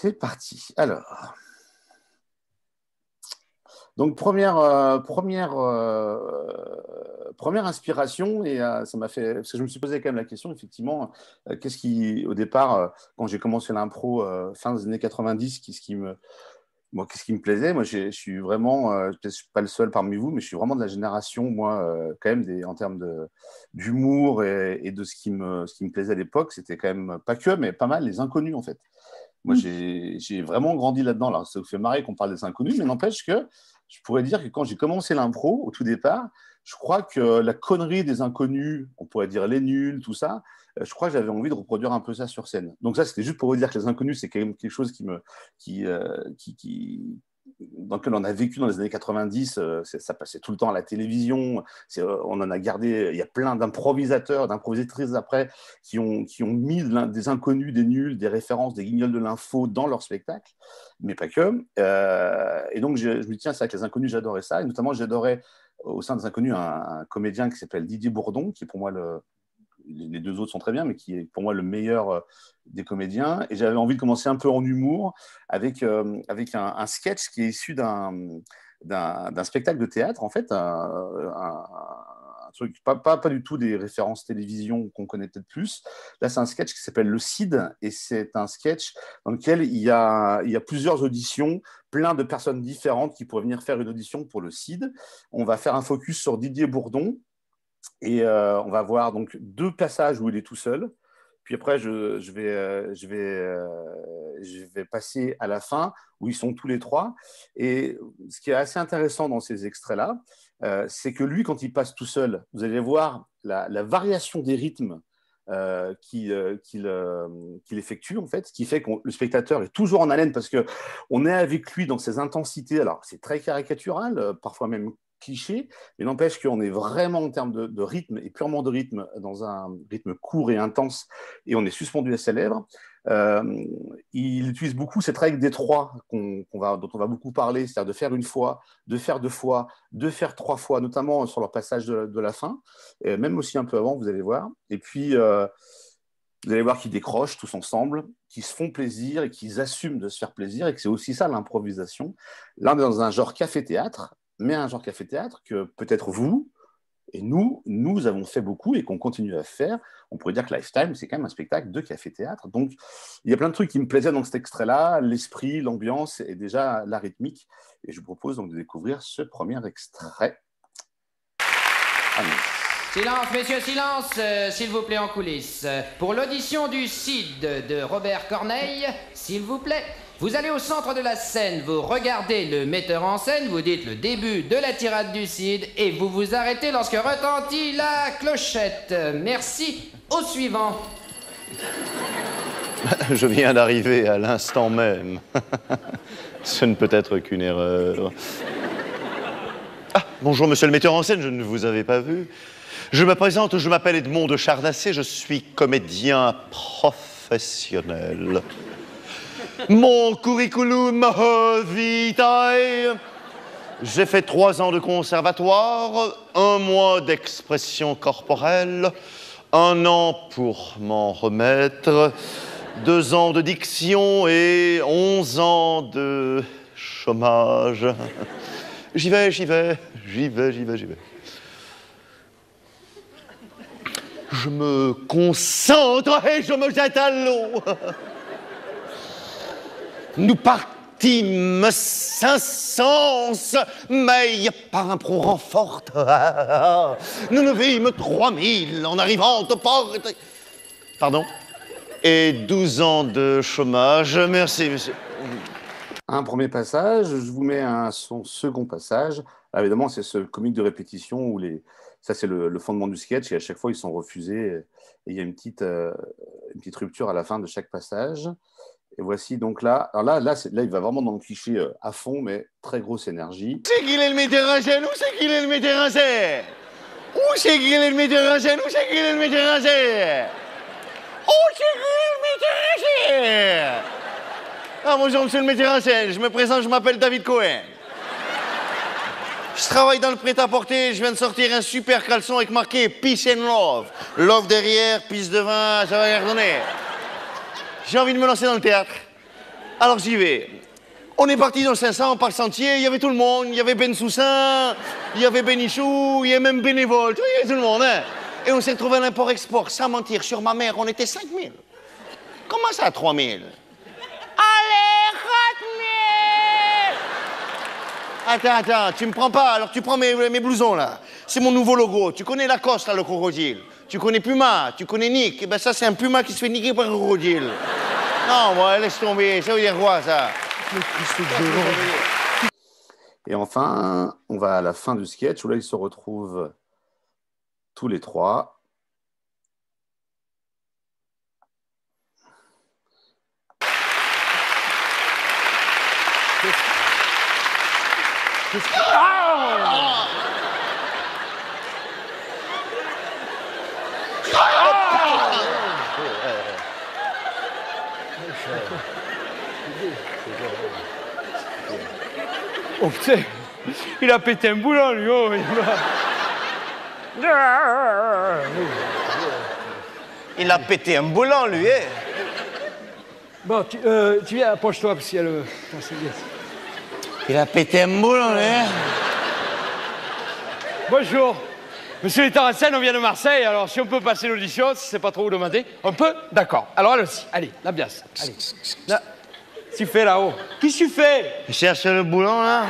C'est parti. Alors, donc première inspiration, et ça m'a fait, parce que je me suis posé quand même la question, effectivement, qu'est-ce qui, au départ, quand j'ai commencé l'impro fin des années 90, qu'est-ce qui me plaisait? Moi, je suis vraiment, je ne suis pas le seul parmi vous, mais je suis vraiment de la génération, moi, quand même, en termes d'humour et de ce qui me plaisait à l'époque, c'était quand même pas que, mais pas mal les inconnus, en fait. Moi, j'ai vraiment grandi là-dedans. Alors, ça vous fait marrer qu'on parle des inconnus, mais n'empêche que je pourrais dire que quand j'ai commencé l'impro, au tout départ, je crois que la connerie des inconnus, on pourrait dire les nuls, tout ça, je crois que j'avais envie de reproduire un peu ça sur scène. Donc ça, c'était juste pour vous dire que les inconnus, c'est quand même quelque chose dans lequel on a vécu dans les années 90, ça passait tout le temps à la télévision, on en a gardé, il y a plein d'improvisateurs, d'improvisatrices après, qui ont mis des inconnus, des nuls, des références, des guignols de l'info dans leur spectacle, mais pas que. Et donc je me dis, tiens, c'est vrai que les inconnus, j'adorais ça, et notamment j'adorais au sein des inconnus un comédien qui s'appelle Didier Bourdon, qui est pour moi les deux autres sont très bien, mais qui est pour moi le meilleur des comédiens. Et j'avais envie de commencer un peu en humour avec un sketch qui est issu d'un spectacle de théâtre, en fait, un truc, pas du tout des références télévision qu'on connaît peut-être plus. Là, c'est un sketch qui s'appelle Le Cid, et c'est un sketch dans lequel il y a plusieurs auditions, plein de personnes différentes qui pourraient venir faire une audition pour Le Cid. On va faire un focus sur Didier Bourdon, et on va voir donc 2 passages où il est tout seul. Puis après, je vais passer à la fin où ils sont tous les 3. Et ce qui est assez intéressant dans ces extraits-là, c'est que lui, quand il passe tout seul, vous allez voir la variation des rythmes qu'il effectue, en fait, ce qui fait que le spectateur est toujours en haleine parce qu'on est avec lui dans ses intensités. Alors, c'est très caricatural, parfois même cliché, mais n'empêche qu'on est vraiment en termes de rythme, et purement de rythme, dans un rythme court et intense, et on est suspendu à ses lèvres. Il utilise beaucoup cette règle des 3 dont on va beaucoup parler, c'est-à-dire de faire une fois, de faire 2 fois, de faire 3 fois, notamment sur leur passage de la fin, et même aussi un peu avant, vous allez voir. Et puis, vous allez voir qu'ils décrochent tous ensemble, qu'ils se font plaisir et qu'ils assument de se faire plaisir, et que c'est aussi ça l'improvisation. Là, on est dans un genre café-théâtre, mais un genre café-théâtre que peut-être vous et nous avons fait beaucoup et qu'on continue à faire. On pourrait dire que Lifetime, c'est quand même un spectacle de café-théâtre. Donc, il y a plein de trucs qui me plaisaient dans cet extrait-là, l'esprit, l'ambiance et déjà la rythmique. Et je vous propose donc de découvrir ce premier extrait. Allez. Silence, messieurs, silence, s'il vous plaît, en coulisses. Pour l'audition du Cid de Robert Corneille, s'il vous plaît, vous allez au centre de la scène, vous regardez le metteur en scène, vous dites le début de la tirade du Cid et vous vous arrêtez lorsque retentit la clochette. Merci. Au suivant. Je viens d'arriver à l'instant même. Ce ne peut être qu'une erreur. Ah, bonjour, monsieur le metteur en scène, je ne vous avais pas vu. Je me présente, je m'appelle Edmond de Charnacé, je suis comédien professionnel. Mon curriculum vitae, j'ai fait 3 ans de conservatoire, 1 mois d'expression corporelle, 1 an pour m'en remettre, 2 ans de diction et 11 ans de chômage. J'y vais. Je me concentre et je me jette à l'eau. Nous partîmes 500, mais par un pro renfort. Nous ne vîmes 3000 en arrivant au port. Pardon? Et 12 ans de chômage. Merci, monsieur. Un premier passage, je vous mets son second passage. Alors, évidemment, c'est ce comique de répétition où ça, c'est le fondement du sketch, et à chaque fois, ils sont refusés. Et il y a une petite rupture à la fin de chaque passage. Et voici donc là. Alors là, il va vraiment dans le cliché à fond, mais très grosse énergie. C'est qu'il est le metteur en scène? Où c'est qu'il est le metteur en scène? Où c'est qu'il est le metteur en scène? Où c'est qu'il est le metteur en scène? Où c'est qu'il est le metteur en scène? Ah, bonjour, monsieur le metteur en scène. Je me présente, je m'appelle David Cohen. Je travaille dans le prêt-à-porter. Je viens de sortir un super caleçon avec marqué Peace and Love. Love derrière, peace devant, ça va rien redonner. J'ai envie de me lancer dans le théâtre. Alors j'y vais. On est parti dans le 500 par le sentier, il y avait tout le monde, il y avait Ben Soussin, il y avait Benichou, il y avait même Bénévole, il y avait tout le monde, hein. Et on s'est retrouvé à l'import-export, sans mentir, sur ma mère, on était 5000. Comment ça, 3000? Allez, 4000! Attends, tu me prends pas, alors tu prends mes blousons, là. C'est mon nouveau logo. Tu connais Lacoste, là, le crocodile. Tu connais Puma, tu connais Nick. Eh ben ça, c'est un Puma qui se fait niquer par un crocodile. Non, moi, laisse tomber. Ça veut dire quoi, ça? Et enfin, on va à la fin du sketch où là, ils se retrouvent tous les trois. Oh putain, il a pété un boulon, lui. Oh, Il a pété un boulon, lui, hein. Bon, tu viens, approche-toi, parce qu'il y a le... Il a pété un boulon, lui, hein. Bonjour. Monsieur l'état en scène, on vient de Marseille, alors si on peut passer l'audition, si c'est pas trop vous demander. On peut? D'accord. Alors allons-y. Allez, l'ambiance. Allez. Là. Qu'est-ce que tu fais là-haut? Qu'est-ce que tu fais? Il cherche le boulon, là.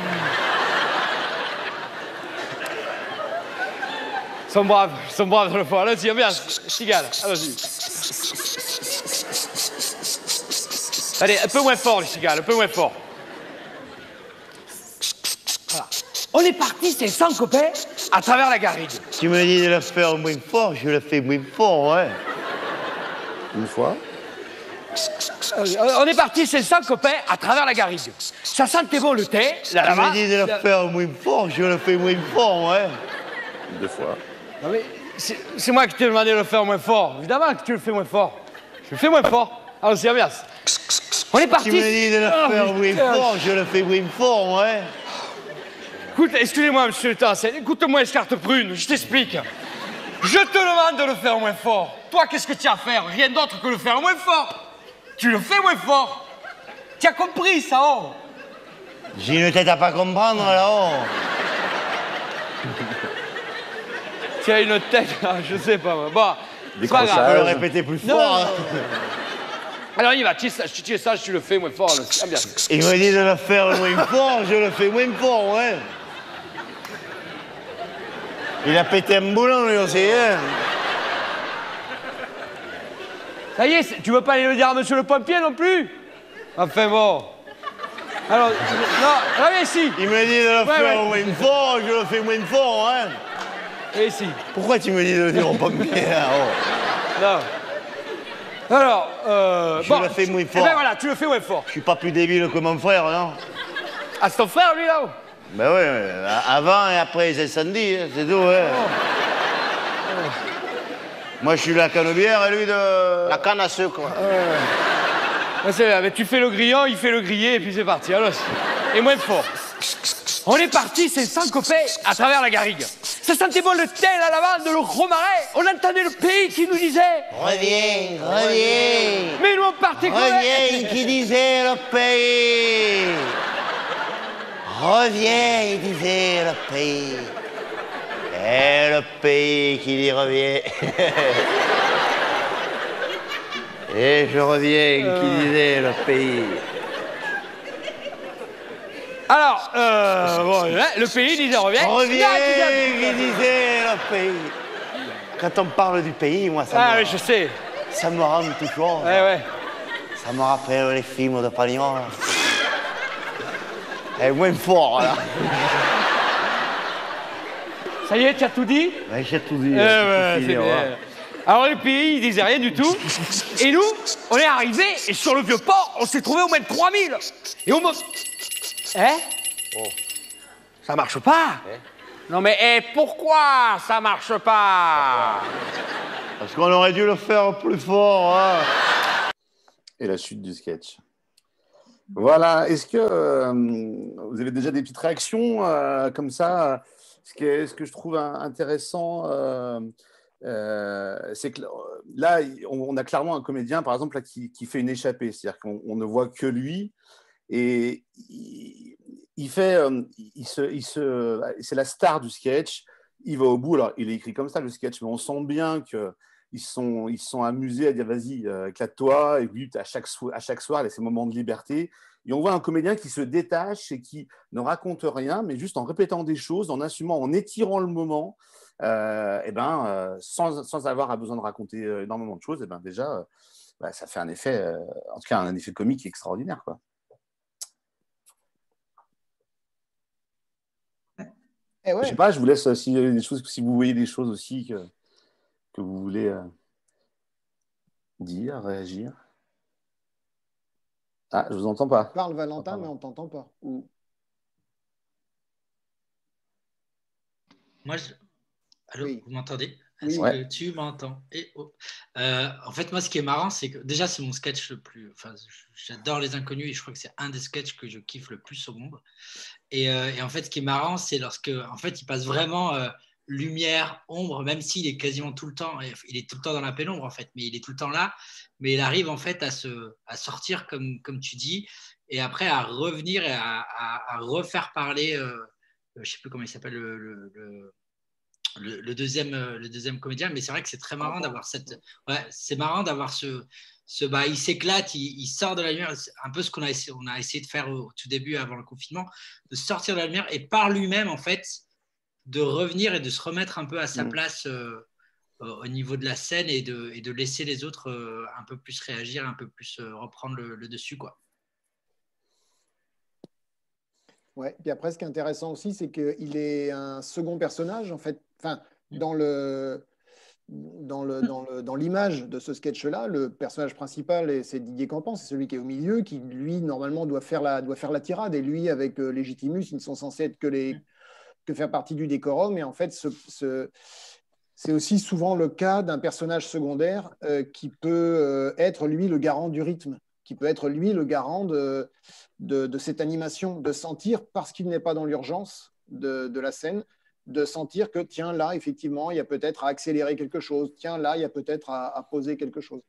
Ils sont braves dans le fond. Allons-y, ambiance. Cigale, allons-y. Allez, un peu moins fort, les cigales, un peu moins fort. Voilà. On est parti, c'est 100 copains, à travers la garrigue. Tu me dis de le faire moins fort, je le fais moins fort, ouais. Une fois. On est parti, c'est 100 copains, à travers la garrigue. Ça sentait bon le thé, la Tu lama... me dis de le faire moins fort, je le fais moins fort, ouais. 2 fois. Non mais, c'est moi qui t'ai demandé de le faire moins fort. Évidemment que tu le fais moins fort. Je le fais moins fort. Alors, c'est ambiance. On est parti... Tu me dis de le faire moins fort, je le fais moins fort, ouais. Écoute, excusez-moi, monsieur le temps, écoute-moi, escarte prune, je t'explique. Je te demande de le faire moins fort. Toi, qu'est-ce que tu as à faire? Rien d'autre que le faire moins fort. Tu le fais moins fort. Tu as compris, ça, oh? J'ai une tête à pas comprendre, là-haut. Tu as une tête, je sais pas, moi. Bon, c'est pas grave. Tu peux le répéter plus fort, hein. Alors, il va, tu es sage, tu le fais moins fort, là. C'est bien. Il me dit de le faire moins fort, je le fais moins fort, ouais. Il a pété un boulon, lui aussi, hein. Ça y est, tu veux pas aller le dire à monsieur le pompier non plus? Enfin bon. Alors, non, viens ici. Il me dit de le faire moins fort, je le fais moins fort, hein. Viens ici. Pourquoi tu me dis de le dire au pompier, hein, oh? Non. Alors, je le fais moins fort. Eh ben voilà, tu le fais moins fort. Je suis pas plus débile que mon frère, non? Ah, c'est ton frère, lui, là-haut? Ben oui, avant et après les incendies, hein, c'est tout, ouais. Moi, je suis la canebière et lui de... La canne à sucre. C'est là, mais tu fais le grillon, il fait le grillé, et puis c'est parti, alors. Et moins fort. On est parti, c'est 100 copains, à travers la garrigue. Ça sentait bon le thé, la lavande, le romarin. On entendait le pays qui nous disait... Reviens, reviens. Mais nous, on partait quand même. Reviens, qui disait le pays. Reviens, il disait le pays. Et le pays qui dit revient. Et je reviens, qui disait le pays. Alors, bon, le pays disait reviens. Reviens, qui disait le pays. Quand on parle du pays, moi, Ah oui, je sais. ça me rend toujours. Ouais. Ça me rappelle les films de Pagnon. Elle est moins fort, là. Ça y est, tu as tout dit? Ouais, j'ai tout dit. C'est bien. Alors le pays, il disait rien du tout. Et nous, on est arrivés, et sur le vieux port, on s'est trouvé au moins 3000. Et on me... Hein? Oh. Ça marche pas? Non mais pourquoi ça marche pas? Parce qu'on aurait dû le faire plus fort, hein. Et la chute du sketch. Voilà. Est-ce que vous avez déjà des petites réactions comme ça? Ce que je trouve intéressant c'est que là, on a clairement un comédien, par exemple, là, qui fait une échappée. C'est-à-dire qu'on ne voit que lui. Et c'est la star du sketch. Il va au bout. Alors, il est écrit comme ça, le sketch, mais on sent bien qu'ils se sont amusés à dire vas-y, éclate-toi. Et puis, à chaque soir, il a ses moments de liberté. Et on voit un comédien qui se détache et qui ne raconte rien, mais juste en répétant des choses, en assumant, en étirant le moment, sans avoir besoin de raconter énormément de choses. Et ben déjà, ça fait un effet, en tout cas un effet comique extraordinaire, quoi. Eh ouais. Je sais pas, je vous laisse si vous voyez des choses aussi que vous voulez dire, réagir. Ah, je vous entends pas. Parle Valentin, mais on t'entend pas. Moi, allô, oui. vous m'entendez? Oui. Est-ce que tu m'entends? En fait, moi, ce qui est marrant, c'est que déjà, c'est mon sketch le plus. Enfin, j'adore Les Inconnus et je crois que c'est un des sketchs que je kiffe le plus au monde. Et en fait, ce qui est marrant, c'est lorsque, en fait, il passe vraiment lumière, ombre, même s'il est quasiment tout le temps. Il est tout le temps dans la pénombre, en fait, mais il est tout le temps là. Mais il arrive en fait à sortir, comme tu dis, et après à revenir et à refaire parler. Je ne sais plus comment il s'appelle le deuxième comédien, mais c'est vrai que c'est très marrant d'avoir c'est marrant d'avoir il s'éclate, il sort de la lumière, c'est un peu ce qu'on a essayé de faire au tout début avant le confinement, de sortir de la lumière et par lui-même en fait de revenir et de se remettre un peu à sa place au niveau de la scène et de laisser les autres un peu plus réagir, un peu plus reprendre le dessus, quoi. Ouais. Puis après, ce qui est intéressant aussi, c'est qu'il est un second personnage, en fait. Enfin, dans l'image de ce sketch-là, le personnage principal, c'est Didier Campan, c'est celui qui est au milieu, qui, lui, normalement, doit faire la tirade. Et lui, avec Légitimus, ils ne sont censés être que faire partie du décorum. Et en fait, c'est aussi souvent le cas d'un personnage secondaire qui peut être, lui, le garant du rythme, qui peut être, lui, le garant de cette animation, de sentir, parce qu'il n'est pas dans l'urgence de la scène, de sentir que, tiens, là, effectivement, il y a peut-être à accélérer quelque chose, tiens, là, il y a peut-être à poser quelque chose.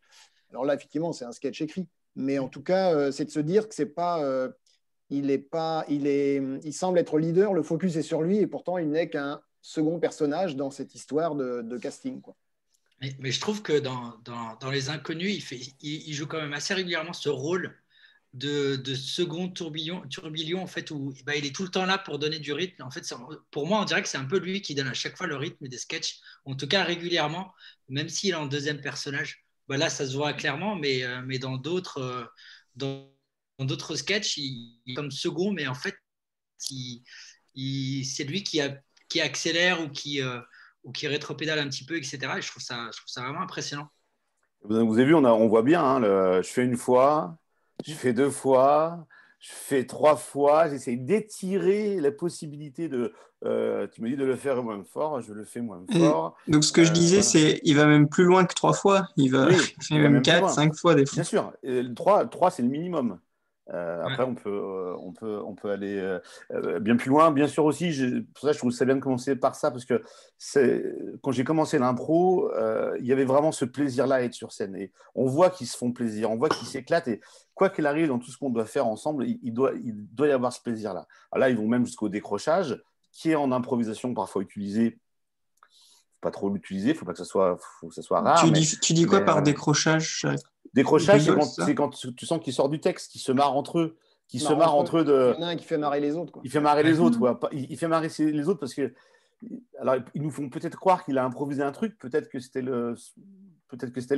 Alors là, effectivement, c'est un sketch écrit. Mais en tout cas, c'est de se dire que c'est pas... il semble être leader, le focus est sur lui, et pourtant, il n'est qu'un second personnage dans cette histoire de casting, quoi. Mais je trouve que dans Les Inconnus, il joue quand même assez régulièrement ce rôle de second tourbillon en fait, où il est tout le temps là pour donner du rythme. En fait, pour moi, on dirait que c'est un peu lui qui donne à chaque fois le rythme des sketchs, en tout cas régulièrement, même s'il est en deuxième personnage. Là, ça se voit clairement, mais dans d'autres sketchs, il est comme second, mais en fait, c'est lui qui accélère ou qui rétropédale un petit peu, etc. Et je trouve ça vraiment impressionnant. Vous avez vu, on voit bien, hein, je fais une fois, je fais 2 fois, je fais 3 fois, j'essaie d'étirer la possibilité tu me dis de le faire moins fort, je le fais moins fort. Donc, ce que je disais, c'est il va même plus loin que 3 fois. Il fait même 4, 5 fois des fois. Bien sûr, 3 c'est le minimum. Après, on peut aller bien plus loin. Bien sûr aussi, pour ça, je trouve ça bien de commencer par ça, parce que quand j'ai commencé l'impro, il y avait vraiment ce plaisir-là à être sur scène. Et on voit qu'ils se font plaisir, on voit qu'ils s'éclatent. Et quoi qu'il arrive dans tout ce qu'on doit faire ensemble, il doit y avoir ce plaisir-là. Alors là, ils vont même jusqu'au décrochage, qui est en improvisation parfois utilisé. Pas trop l'utiliser, il faut pas que ça soit rare. Tu dis quoi par décrochage? Décrochage, c'est quand tu sens qu'ils sortent du texte, qu'ils se marrent entre eux. Il y en a un qui fait marrer les autres, quoi. Il fait marrer les autres, ouais. Il fait marrer les autres parce que. Alors, ils nous font peut-être croire qu'il a improvisé un truc, peut-être que c'était le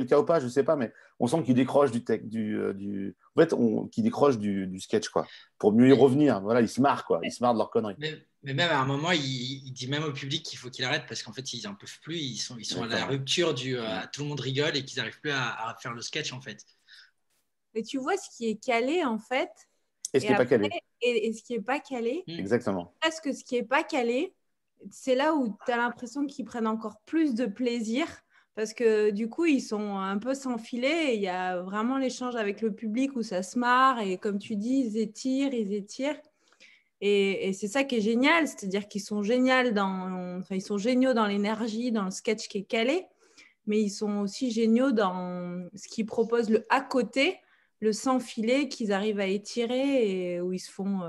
cas ou pas, je ne sais pas, mais on sent qu'il décroche du texte, en fait, qu'il décroche du sketch, quoi, pour mieux y revenir. Voilà, ils se marrent, quoi. Ils se marrent de leurs conneries. Mais même à un moment, il dit même au public qu'il faut qu'il arrête parce qu'en fait, ils n'en peuvent plus. Ils sont à la rupture tout le monde rigole et qu'ils n'arrivent plus à faire le sketch, en fait. Mais tu vois ce qui est calé, en fait. Et ce qui n'est pas calé. Et ce qui n'est pas calé. Exactement. Parce que ce qui n'est pas calé, c'est là où tu as l'impression qu'ils prennent encore plus de plaisir parce que du coup, ils sont un peu sans filet. Il y a vraiment l'échange avec le public où ça se marre et comme tu dis, ils étirent. Et c'est ça qui est génial, c'est-à-dire qu'ils sont ils sont géniaux dans l'énergie, dans le sketch qui est calé. mais ils sont aussi géniaux dans ce qu'ils proposent le à côté, le sans filet qu'ils arrivent à étirer et où ils se font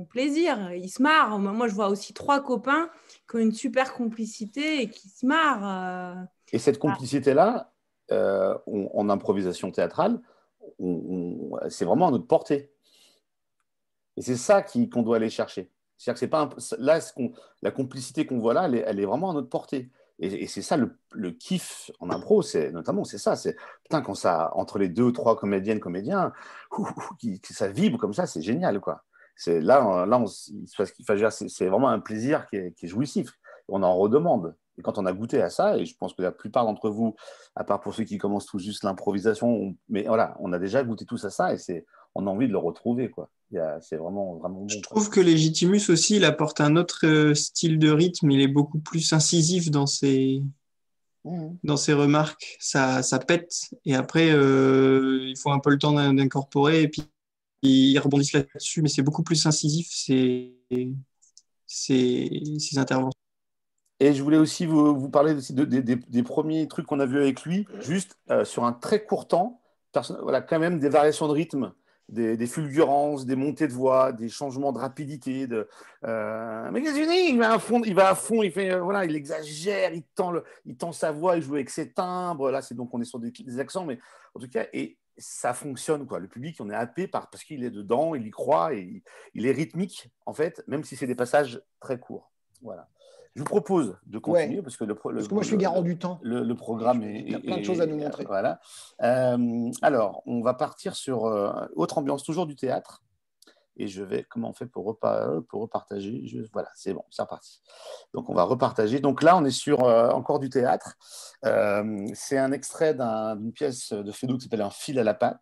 plaisir, ils se marrent. Moi, je vois aussi 3 copains qui ont une super complicité et qui se marrent. Et cette complicité-là, en improvisation théâtrale, c'est vraiment à notre portée. Et c'est ça qu'on doit aller chercher. C'est-à-dire que c'est pas là, la complicité qu'on voit là, elle est vraiment à notre portée. Et c'est ça le kiff en impro, notamment, c'est ça. C'est putain, quand ça, entre les 2 ou 3 comédiens, ça vibre comme ça, c'est génial, quoi. C'est c'est vraiment un plaisir qui est jouissif. On en redemande. Et quand on a goûté à ça, et je pense que la plupart d'entre vous, à part pour ceux qui commencent tout juste l'improvisation, mais voilà, on a déjà goûté tous à ça et on a envie de le retrouver, quoi. C'est vraiment, vraiment bon. Je trouve que Legitimus aussi, il apporte un autre style de rythme. Il est beaucoup plus incisif dans ses remarques. Ça pète. Et après, il faut un peu le temps d'incorporer. Et puis, ils rebondissent là-dessus. Mais c'est beaucoup plus incisif, ces interventions. Et je voulais aussi vous parler aussi des premiers trucs qu'on a vus avec lui, juste sur un très court temps. Voilà, quand même des variations de rythme. Des fulgurances, des montées de voix, des changements de rapidité. Mais qu'est-ce que tu dis ? Il va à fond, il exagère, il tend sa voix, il joue avec ses timbres. Là, on est sur des accents, mais en tout cas, et ça fonctionne, quoi. Le public, on est happé parce qu'il est dedans, il y croit, et il est rythmique, en fait, même si c'est des passages très courts. Voilà. Je vous propose de continuer parce que moi je suis garant du temps. Le programme il y a plein de choses à nous montrer. Voilà. Alors, on va partir sur autre ambiance, toujours du théâtre. Et comment on fait pour repartager voilà, c'est bon, c'est reparti. Donc, on va repartager. Donc là, on est sur encore du théâtre. C'est un extrait d'une pièce de Feydeau qui s'appelle Un fil à la patte.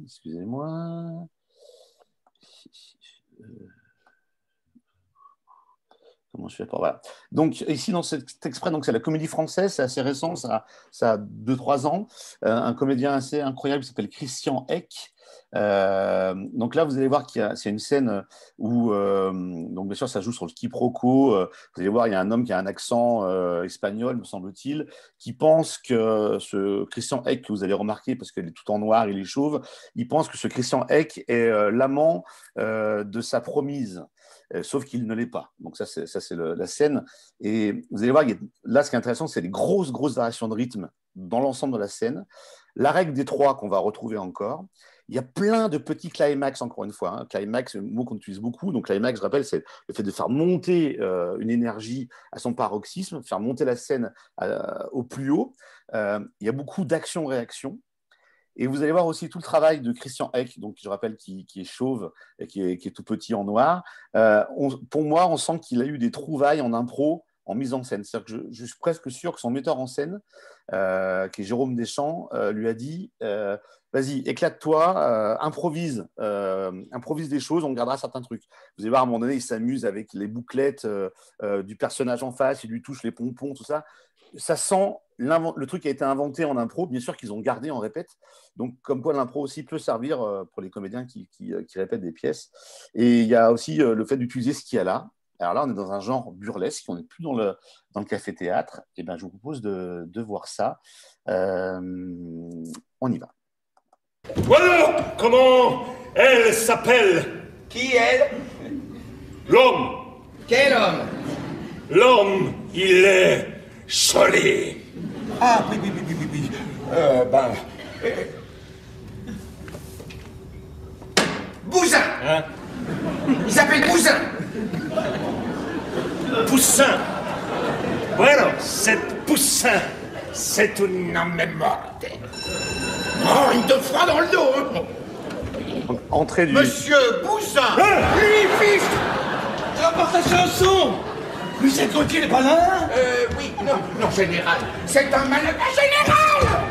Excusez-moi. Comment je fais pour... Voilà. Donc, ici, dans cet extrait, c'est la Comédie Française, c'est assez récent, ça a 2-3 ans. Un comédien assez incroyable qui s'appelle Christian Eck. Donc là, vous allez voir c'est une scène où, donc bien sûr, ça joue sur le quiproquo. Vous allez voir, il y a un homme qui a un accent espagnol, me semble-t-il, qui pense que ce Christian Eck, que vous allez remarquer, parce qu'il est tout en noir, il est chauve, il pense que ce Christian Eck est l'amant de sa promise. Sauf qu'il ne l'est pas. Donc ça, c'est la scène. Et vous allez voir, là, ce qui est intéressant, c'est les grosses variations de rythme dans l'ensemble de la scène. La règle des 3 qu'on va retrouver encore. Il y a plein de petits climax, encore une fois. Climax, c'est un mot qu'on utilise beaucoup. Donc climax, je rappelle, c'est le fait de faire monter une énergie à son paroxysme, faire monter la scène au plus haut. Il y a beaucoup d'action-réaction. Et vous allez voir aussi tout le travail de Christian Eck, donc je rappelle qui est chauve et qui est tout petit en noir. Pour moi, on sent qu'il a eu des trouvailles en impro, en mise en scène. C'est-à-dire que je suis presque sûr que son metteur en scène, qui est Jérôme Deschamps, lui a dit vas-y, éclate-toi, improvise des choses, on gardera certains trucs. Vous allez voir, à un moment donné, il s'amuse avec les bouclettes du personnage en face, il lui touche les pompons, tout ça. Ça sent le truc a été inventé en impro, bien sûr qu'ils ont gardé en répète. Donc, comme quoi l'impro aussi peut servir pour les comédiens qui répètent des pièces. Et il y a aussi le fait d'utiliser ce qu'il y a là. Alors là, on est dans un genre burlesque, on n'est plus dans le café-théâtre. Et ben, je vous propose de voir ça. On y va. Voilà comment elle s'appelle. Qui elle? L'homme. Quel homme? L'homme, il est solide. Ah, oui. Bousin. Hein? Il s'appelle Bousin. Poussin. Voilà, cette Poussin, c'est une âme morte. Oh, il te fera dans le dos, hein. Entrée du... Monsieur Poussin. Lui, fiche. Tu rapportes ta chanson. Mais c'est tranquille, il est pas là. Oui, non, général. C'est un malade général.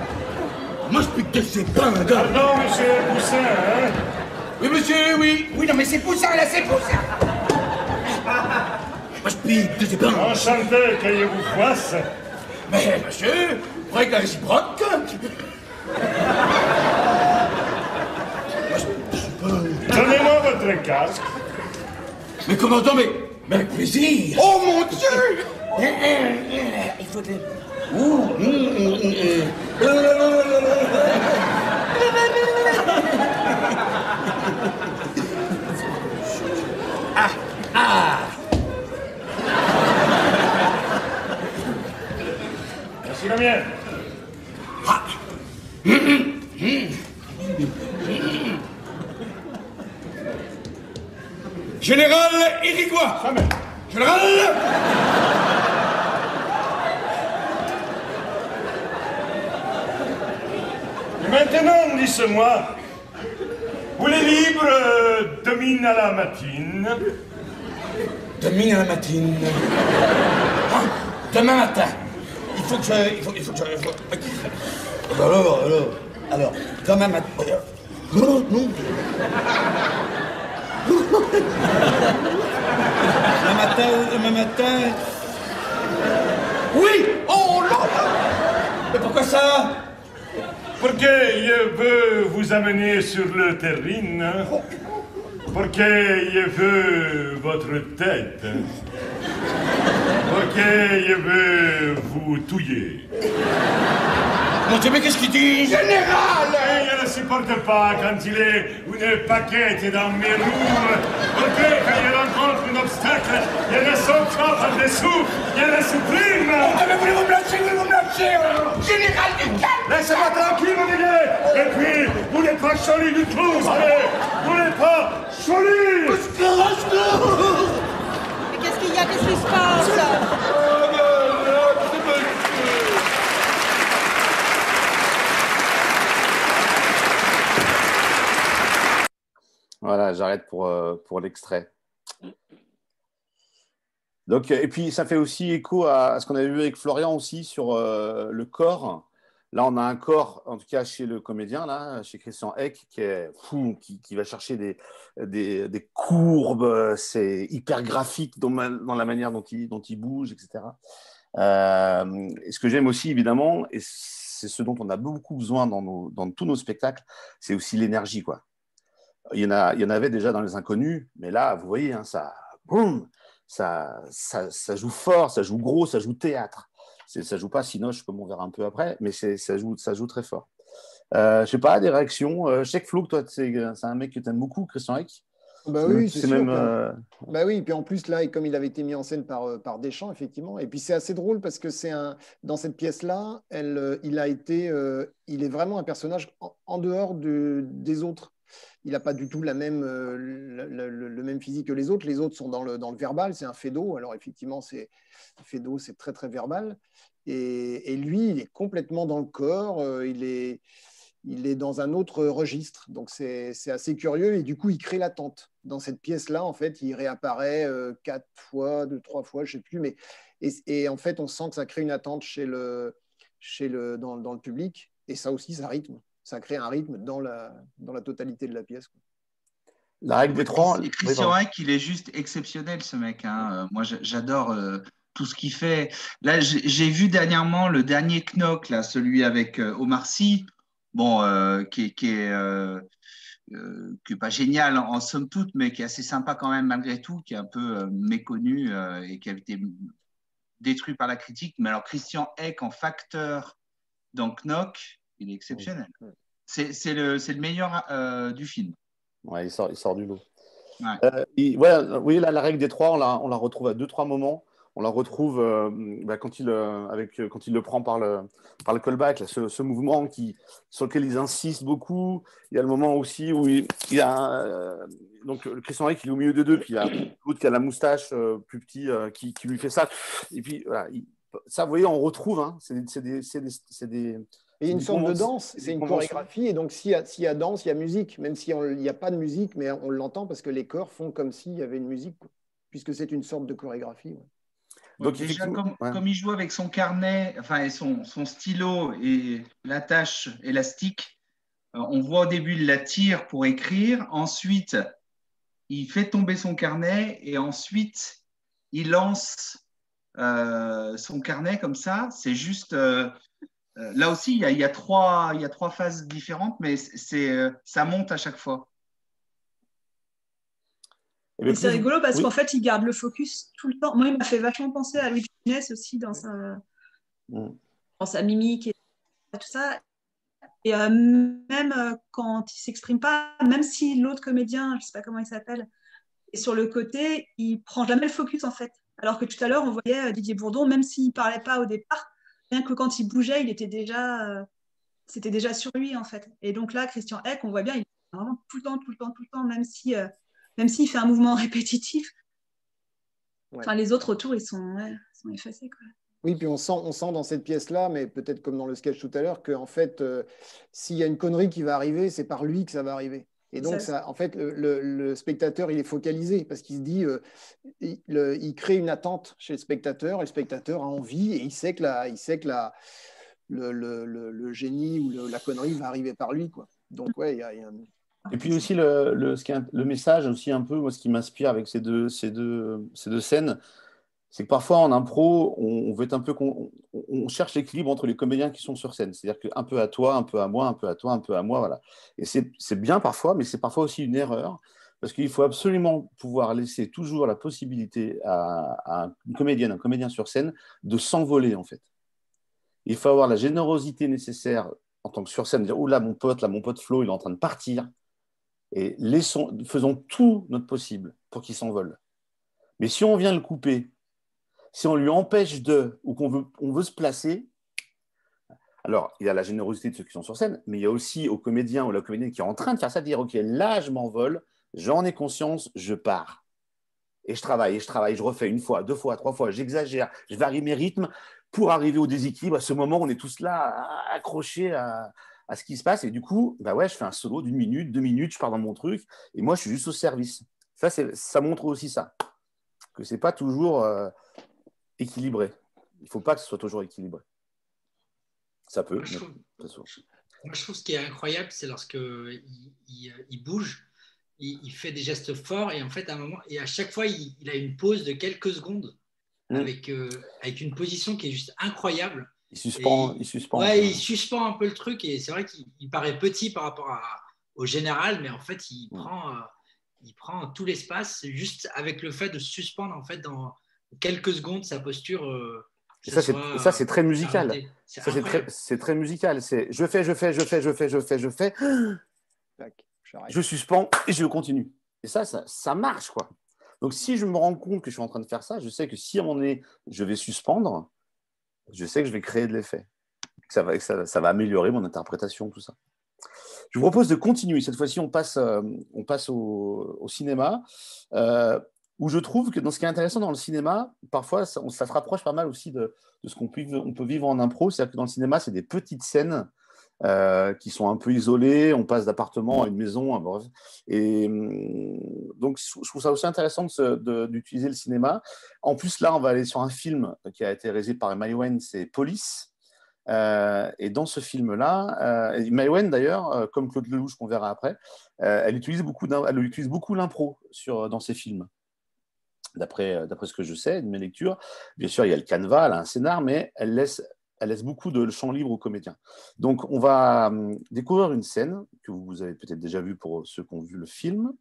Moi, je pique de ses pains, gars. Non, monsieur Poussin, hein. Oui, monsieur, oui. Oui, non, mais c'est Poussin, là, c'est Poussin. Moi, je pique de ses pains. Enchanté, qu'ayez-vous face. Mais, monsieur, règle réciproque. Donnez-moi votre casque. Mais comment tomber? Mais avec plaisir. Oh mon Dieu! Il faut que... Merci la mienne. Général Irigois. Général. Maintenant, dis-moi, vous les libres domine à la matine. Demain à la matinée. Ah, demain matin. Il faut que je... Alors, demain matin... Non. Demain matin... Oui. Oh là là. Mais pourquoi ça? Parce que je veux vous amener sur le terrain. Parce que je veux votre tête. Parce que je veux vous touiller. Mon Dieu, mais qu'est-ce qu'il dit? Général! Et je ne supporte pas quand il est une paquette dans mes roues. Parce que quand il rencontre un obstacle, il ne saute pas par-dessous, il le supprime. Mais voulez-vous me lâcher? Général du calme! Laissez-moi tranquille, mon gars. Et puis, vous n'êtes pas joli du tout, vous savez. Vous n'êtes pas joli. Mais qu'est-ce qu'il y a? Qu'est-ce qui se passe? Voilà, j'arrête pour l'extrait. Donc, et puis, ça fait aussi écho à ce qu'on avait vu avec Florian aussi sur le corps. Là, on a un corps, en tout cas chez le comédien, là, chez Christian Eck, qui est fou, qui va chercher des courbes, c'est hyper graphique dans la manière dont il bouge, etc. Et ce que j'aime aussi, évidemment, et c'est ce dont on a beaucoup besoin dans tous nos spectacles, c'est aussi l'énergie, quoi. Il y en avait déjà dans Les Inconnus, mais là, vous voyez, hein, boum, ça joue fort, ça joue gros, ça joue théâtre. Ça joue pas Cinoche, comme on verra un peu après, mais ça joue très fort. Je sais pas, des réactions. Je sais que Flo, toi, c'est un mec que tu aimes beaucoup, Christian Eck. Bah oui, c'est sûr. Même, Bah oui, et puis en plus, là, comme il avait été mis en scène par Deschamps, effectivement. Et puis c'est assez drôle parce que dans cette pièce-là, il est vraiment un personnage en dehors des autres. Il n'a pas du tout le même physique que les autres. Les autres sont dans le verbal, c'est un Feydeau. Alors effectivement, Feydeau, c'est très, très verbal. Et lui, il est complètement dans le corps. Il est dans un autre registre. Donc c'est assez curieux. Et du coup, il crée l'attente. Dans cette pièce-là, en fait, il réapparaît 4 fois, 2, 3 fois, je ne sais plus. Et en fait, on sent que ça crée une attente dans le public. Et ça aussi, ça rythme. Ça crée un rythme dans la totalité de la pièce, quoi. La règle des trois. Et Christian Eck, il est juste exceptionnel, ce mec, hein. Moi, j'adore tout ce qu'il fait. Là, j'ai vu dernièrement le dernier Knock, là, celui avec Omar Sy, bon, qui est pas génial en somme toute, mais qui est assez sympa quand même malgré tout, qui est un peu méconnu et qui a été détruit par la critique. Mais alors, Christian Eck en facteur dans Knock, il est exceptionnel. C'est le meilleur du film. Ouais, il sort du lot. Ouais. Oui, là, la règle des trois, on la retrouve à 2-3 moments. On la retrouve quand il le prend par le callback, là, ce mouvement sur lequel ils insistent beaucoup. Il y a le moment aussi où il y a donc le Christian Eck, il est au milieu de deux, puis il y a l'autre qui a la moustache plus petit qui lui fait ça. Et puis voilà, ça, vous voyez, on retrouve. Hein, c'est des Et il y a une sorte de danse, c'est une chorégraphie, et donc s'il y a danse, il y a musique, même s'il n'y a pas de musique, mais on l'entend parce que les chœurs font comme s'il y avait une musique, quoi, puisque c'est une sorte de chorégraphie. Ouais. Donc, déjà, comme il joue avec son carnet, enfin, et son stylo et l'attache élastique, on voit au début, il la tire pour écrire, ensuite, il fait tomber son carnet, et ensuite, il lance son carnet comme ça. C'est juste... là aussi, il y a trois phases différentes, mais ça monte à chaque fois. Et Et c'est rigolo parce oui. qu'en fait, il garde le focus tout le temps. Moi, il m'a fait vachement penser à Louis de Funès aussi dans sa mimique et tout ça. Et même quand il s'exprime pas, même si l'autre comédien, je sais pas comment il s'appelle, est sur le côté, il prend jamais le focus en fait. Alors que tout à l'heure, on voyait Didier Bourdon, même s'il parlait pas au départ, rien que quand il bougeait, il était déjà, c'était déjà sur lui en fait. Et donc là, Christian Eck, on voit bien, il est vraiment tout le temps, tout le temps, tout le temps, même s'il fait un mouvement répétitif. Enfin, les autres autour, ils sont effacés, quoi. Oui, puis on sent dans cette pièce-là, mais peut-être comme dans le sketch tout à l'heure, qu'en fait, s'il y a une connerie qui va arriver, c'est par lui que ça va arriver. Et donc, en fait, le spectateur, il est focalisé parce qu'il se dit, il crée une attente chez le spectateur, et le spectateur a envie, et il sait que le génie ou la connerie va arriver par lui, quoi. Donc, ouais, il y a un... Et puis aussi le message aussi un peu, moi, ce qui m'inspire avec ces deux scènes, c'est que parfois en impro, on veut être un peu, on cherche l'équilibre entre les comédiens qui sont sur scène. C'est-à-dire qu'un peu à toi, un peu à moi, un peu à toi, un peu à moi, voilà. Et c'est bien parfois, mais c'est parfois aussi une erreur, parce qu'il faut absolument pouvoir laisser toujours la possibilité à une comédienne, un comédien sur scène, de s'envoler en fait. Il faut avoir la générosité nécessaire en tant que sur scène, de dire, oh là mon pote Flo, il est en train de partir, et faisons tout notre possible pour qu'il s'envole. Mais si on vient le couper, si on lui empêche ou qu'on veut se placer, alors il y a la générosité de ceux qui sont sur scène, mais il y a aussi au comédien ou la comédienne qui est en train de faire ça, de dire ok, là je m'envole, j'en ai conscience, je pars. Et je travaille, je refais une fois, 2 fois, 3 fois, j'exagère, je varie mes rythmes pour arriver au déséquilibre. À ce moment, on est tous là accrochés à ce qui se passe. Et du coup, bah ouais, je fais un solo d'1 minute, 2 minutes, je pars dans mon truc, et moi je suis juste au service. Ça montre aussi ça, que c'est pas toujours... équilibré. Il ne faut pas que ce soit toujours équilibré. Ça peut. Moi, je trouve ce qui est incroyable, c'est lorsque il bouge, il fait des gestes forts et en fait, à un moment, et à chaque fois, il a une pause de quelques secondes avec une position qui est juste incroyable. Il suspend. Ouais, il suspend un peu le truc et c'est vrai qu'il paraît petit par rapport au général, mais en fait, il prend tout l'espace juste avec le fait de suspendre en fait dans quelques secondes sa posture. Et ça, c'est très musical. C'est très musical. C'est je fais. Je suspends et je continue. Et ça marche, quoi. Donc, si je me rends compte que je suis en train de faire ça, je sais que si à un moment donné, je vais suspendre, je sais que je vais créer de l'effet. Ça va améliorer mon interprétation, tout ça. Je vous propose de continuer. Cette fois-ci, on passe au cinéma. Où je trouve que dans ce qui est intéressant dans le cinéma, parfois, ça se rapproche pas mal aussi de ce qu'on peut vivre en impro. C'est-à-dire que dans le cinéma, c'est des petites scènes qui sont un peu isolées. On passe d'appartement à une maison. Bref. Et donc, je trouve ça aussi intéressant d'utiliser le cinéma. En plus, là, on va aller sur un film qui a été réalisé par Maïwenn, c'est Police. Et dans ce film-là, Maïwenn, d'ailleurs, comme Claude Lelouch, qu'on verra après, elle utilise beaucoup l'impro dans ses films. D'après ce que je sais de mes lectures. Bien sûr, il y a le canevas, elle a un scénar, mais elle laisse beaucoup de champ libre aux comédiens. Donc, on va découvrir une scène que vous avez peut-être déjà vue pour ceux qui ont vu le film.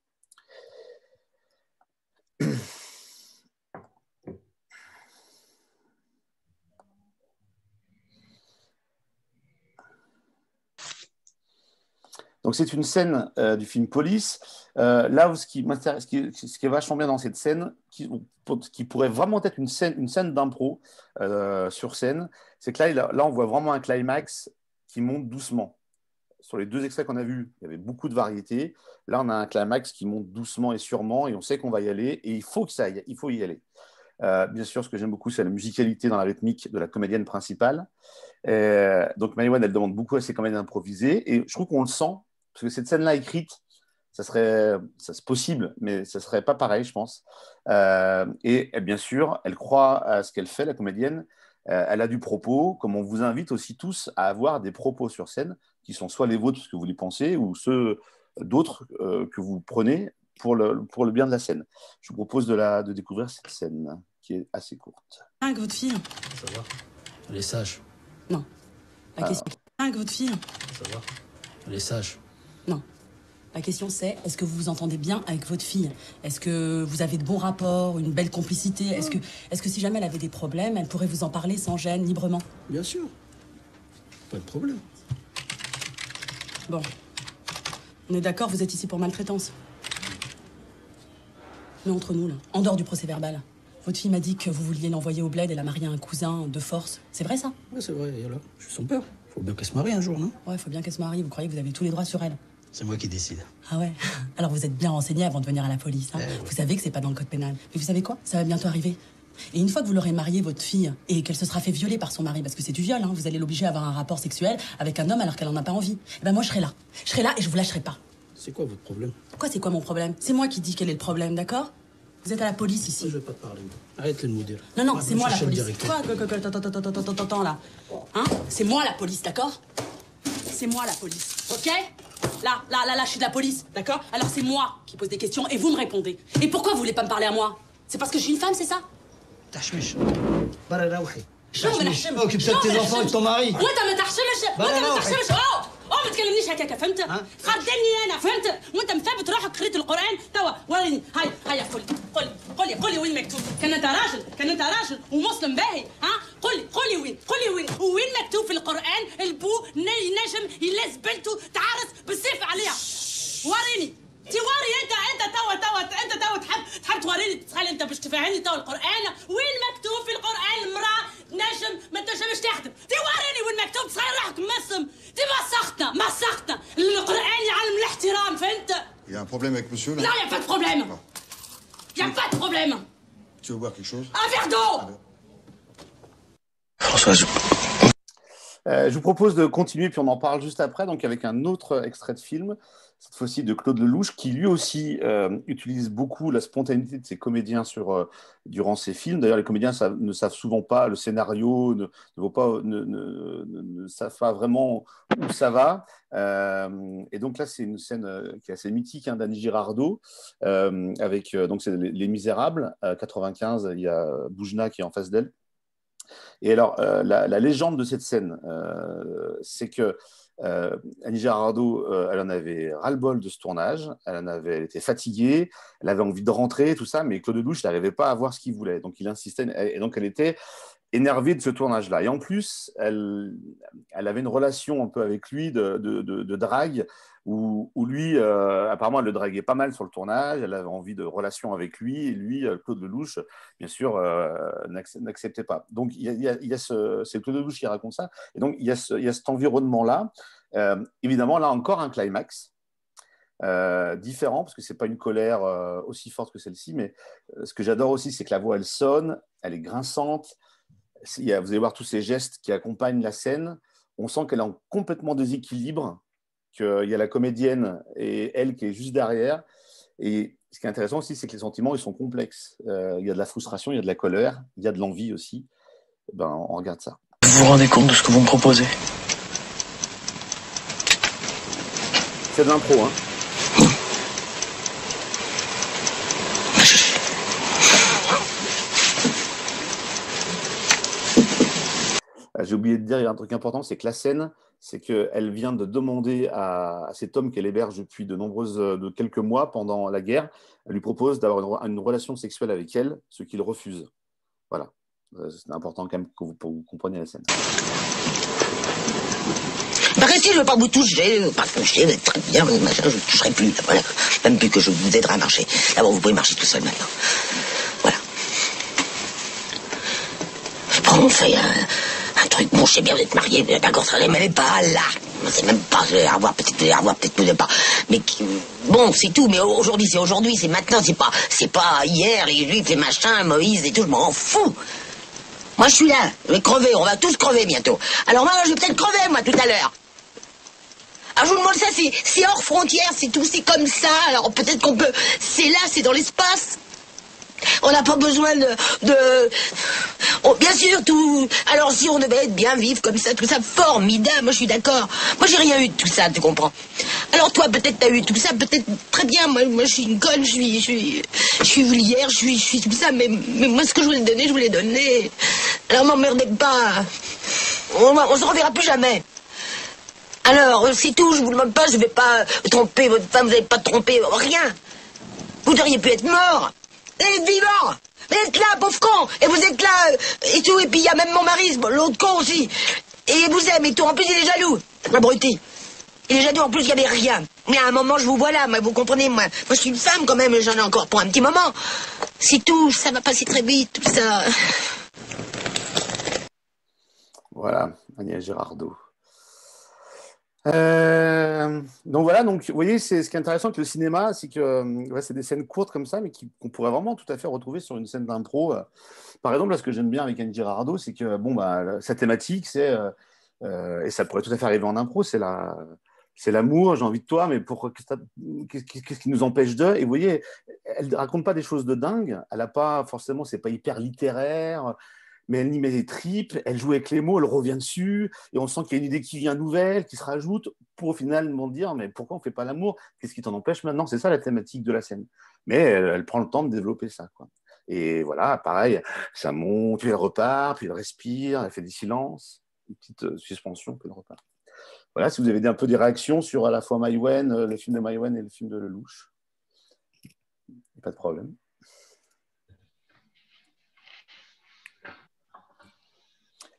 Donc, c'est une scène du film Police. Là où ce qui est vachement bien dans cette scène, qui pourrait vraiment être une scène d'impro sur scène, c'est que là, on voit vraiment un climax qui monte doucement. Sur les 2 extraits qu'on a vus, il y avait beaucoup de variétés. Là, on a un climax qui monte doucement et sûrement, et on sait qu'on va y aller, et il faut y aller. Bien sûr, ce que j'aime beaucoup, c'est la musicalité dans la rythmique de la comédienne principale. Donc, Maïwenn, elle demande beaucoup à ses comédiens d'improviser, et je trouve qu'on le sent. Parce que cette scène-là écrite, ça serait possible, mais ça ne serait pas pareil, je pense. Et bien sûr, elle croit à ce qu'elle fait, la comédienne. Elle a du propos, comme on vous invite aussi tous à avoir des propos sur scène, qui sont soit les vôtres, parce que vous les pensez, ou ceux d'autres que vous prenez pour le bien de la scène. Je vous propose de découvrir cette scène, qui est assez courte. Avec votre fille. Ça va. Elle est sage. Non. La question. Avec votre fille. Ça va. Elle est sage. Non. La question c'est, est-ce que vous vous entendez bien avec votre fille? Est-ce que vous avez de bons rapports, une belle complicité? Est-ce que si jamais elle avait des problèmes, elle pourrait vous en parler sans gêne, librement? Bien sûr. Pas de problème. Bon. On est d'accord, vous êtes ici pour maltraitance. Mais entre nous, là, en dehors du procès verbal, votre fille m'a dit que vous vouliez l'envoyer au bled et la marier à un cousin de force. C'est vrai, ça? Ouais, c'est vrai. Et alors, je suis son père. Faut bien qu'elle se marie un jour, non? Ouais, faut bien qu'elle se marie. Vous croyez que vous avez tous les droits sur elle? C'est moi qui décide. Ah ouais? Alors vous êtes bien renseigné avant de venir à la police, hein? Ouais. Vous savez que c'est pas dans le code pénal. Mais vous savez quoi? Ça va bientôt arriver. Et une fois que vous l'aurez mariée, votre fille, et qu'elle se sera fait violer par son mari, parce que c'est du viol, hein, vous allez l'obliger à avoir un rapport sexuel avec un homme alors qu'elle en a pas envie. Eh ben moi, je serai là. Je serai là et je vous lâcherai pas. C'est quoi votre problème? Quoi, c'est quoi mon problème? C'est moi qui dis quel est le problème, d'accord? Vous êtes à la police ici. Je vais pas te parler. Arrête-le de nous dire. Non, Ouais, c'est moi la chercher le police. directeur. Quoi, attends, là. Hein? C'est moi la police, d'accord? C'est moi la police, ok? Là, je suis de la police, d'accord? Alors c'est moi qui pose des questions et vous me répondez. Et pourquoi vous voulez pas me parler à moi? C'est parce que je suis une femme, c'est ça? تحشمش. شنو ما نحشمش؟ Occupe ça de tes enfants et de ton mari. وانت ما تحشمش وانت ما تحشمش ما تكلمنيش هكاك فهمت؟ خدني انا فهمت؟ وانت مثبت روحك قريت القران توا وريني هيا قولي وين مكتوب؟ كان انت راجل ومسلم باهي ها؟ قولي وين مكتوب في القران البو نجم يلاز بنته تعرس بالسيف عليها؟ وريني توري انت توا تحب توريني تخيل انت باش تفهمني توا القران وين مكتوب في القران المراه نجم ما تنجمش تخدم توريني وين مكتوب تخيل روحك مسم مسختنا القران يعلم الاحترام فهمت؟ Il y a un problème avec monsieur là? Non, il y a pas de problème. Il y a pas de problème. Tu veux boire quelque chose? Un verre d'eau. Françoise. Je vous propose de continuer, puis on en parle juste après, donc avec un autre extrait de film, cette fois-ci de Claude Lelouch, qui lui aussi utilise beaucoup la spontanéité de ses comédiens durant ses films. D'ailleurs, les comédiens ne savent souvent pas le scénario, ne savent pas vraiment où ça va. Et donc là, c'est une scène qui est assez mythique d'Annie Girardot, avec donc c'est Les Misérables, 95, il y a Boujna qui est en face d'elle. Et alors, la légende de cette scène, c'est que Annie Girardot, elle en avait ras-le-bol de ce tournage, elle était fatiguée, elle avait envie de rentrer, tout ça, mais Claude Lelouch n'arrivait pas à voir ce qu'il voulait. Donc, il insistait, et donc elle était énervée de ce tournage-là. Et en plus, elle avait une relation un peu avec lui de drague, où lui, apparemment, elle le draguait pas mal sur le tournage, elle avait envie de relation avec lui, et lui, Claude Lelouch, bien sûr, n'acceptait pas. Donc, c'est Claude Lelouch qui raconte ça, et donc il y a cet environnement-là. Évidemment, là encore, un climax différent, parce que c'est pas une colère aussi forte que celle-ci, mais ce que j'adore aussi, c'est que la voix, elle sonne, elle est grinçante, vous allez voir tous ces gestes qui accompagnent la scène, on sent qu'elle est en complètement déséquilibre, qu'il y a la comédienne et elle qui est juste derrière. Et ce qui est intéressant aussi, c'est que les sentiments, ils sont complexes. Il y a de la frustration, il y a de la colère, il y a de l'envie aussi. On regarde ça. Vous vous rendez compte de ce que vous me proposez? C'est de l'impro, hein. J'ai oublié de dire, il y a un truc important, c'est que la scène, c'est qu'elle vient de demander à cet homme qu'elle héberge depuis de quelques mois pendant la guerre, elle lui propose d'avoir une relation sexuelle avec elle, ce qu'il refuse. Voilà. C'est important quand même que vous compreniez la scène. Arrêtez, je ne veux pas vous toucher, très bien, machin, je ne toucherai plus. Voilà. Même plus que je vous aiderai à marcher. D'abord, vous pouvez marcher tout seul maintenant. Voilà. Je prends mon feuille, un truc, bon, je sais bien, vous êtes mariés, vous êtes d'accord, mais elle n'est pas là. C'est même pas, je vais la revoir, peut-être vous n'êtes pas. Mais bon, c'est tout, mais aujourd'hui, c'est maintenant, c'est pas hier, les juifs, les machins, Moïse et tout, je m'en fous. Moi, je suis là, je vais crever, on va tous crever bientôt. Alors moi, je vais peut-être crever, moi, tout à l'heure. Alors, je vous demande ça, c'est hors frontière, c'est tout, c'est comme ça, alors peut-être qu'on peut... C'est là, c'est dans l'espace. On n'a pas besoin Oh, bien sûr, tout... Alors, si on devait être bien vivre comme ça, tout ça, formidable, moi, je suis d'accord. Moi, j'ai rien eu de tout ça, tu comprends. Alors, toi, peut-être t'as eu tout ça, peut-être très bien. Moi, je suis une conne, je suis vulgaire, je suis tout ça, mais moi, ce que je voulais donner, je voulais donner. Alors, m'emmerdez pas. On se reverra plus jamais. Alors, c'est tout, je vous demande pas, je vais pas tromper votre femme, vous n'avez pas trompé, rien. Vous auriez pu être mort. Vous êtes vivant. Vous êtes là, pauvre con. Et vous êtes là, et tout. Et puis il y a même mon mari, l'autre con aussi. Et il vous aime et tout. En plus, il est jaloux. Abruti. Il est jaloux, en plus, il n'y avait rien. Mais à un moment, je vous vois là, vous comprenez, moi je suis une femme quand même, j'en ai encore pour un petit moment. C'est tout, ça va passer très vite, tout ça. Voilà, Agnès Girardot. Donc voilà, donc vous voyez, ce qui est intéressant avec le cinéma, c'est que c'est des scènes courtes comme ça, mais qu'on pourrait vraiment tout à fait retrouver sur une scène d'impro. Par exemple, là, ce que j'aime bien avec Anne Girardot, c'est que sa thématique, c'est et ça pourrait tout à fait arriver en impro, c'est l'amour, j'ai envie de toi, mais qu'est-ce qui nous empêche de. Et vous voyez, elle ne raconte pas des choses de dingue, elle a pas forcément, c'est pas hyper littéraire, mais elle y met des tripes, elle joue avec les mots, elle revient dessus, et on sent qu'il y a une idée qui vient nouvelle, qui se rajoute, pour finalement dire, mais pourquoi on ne fait pas l'amour? Qu'est-ce qui t'en empêche maintenant? C'est ça la thématique de la scène. Mais elle prend le temps de développer ça, quoi. Et voilà, pareil, ça monte, puis elle repart, puis elle respire, elle fait des silences, une petite suspension, puis elle repart. Voilà, si vous avez un peu des réactions sur à la fois Maïwenn, le film de Maïwenn et le film de Lelouch. Pas de problème.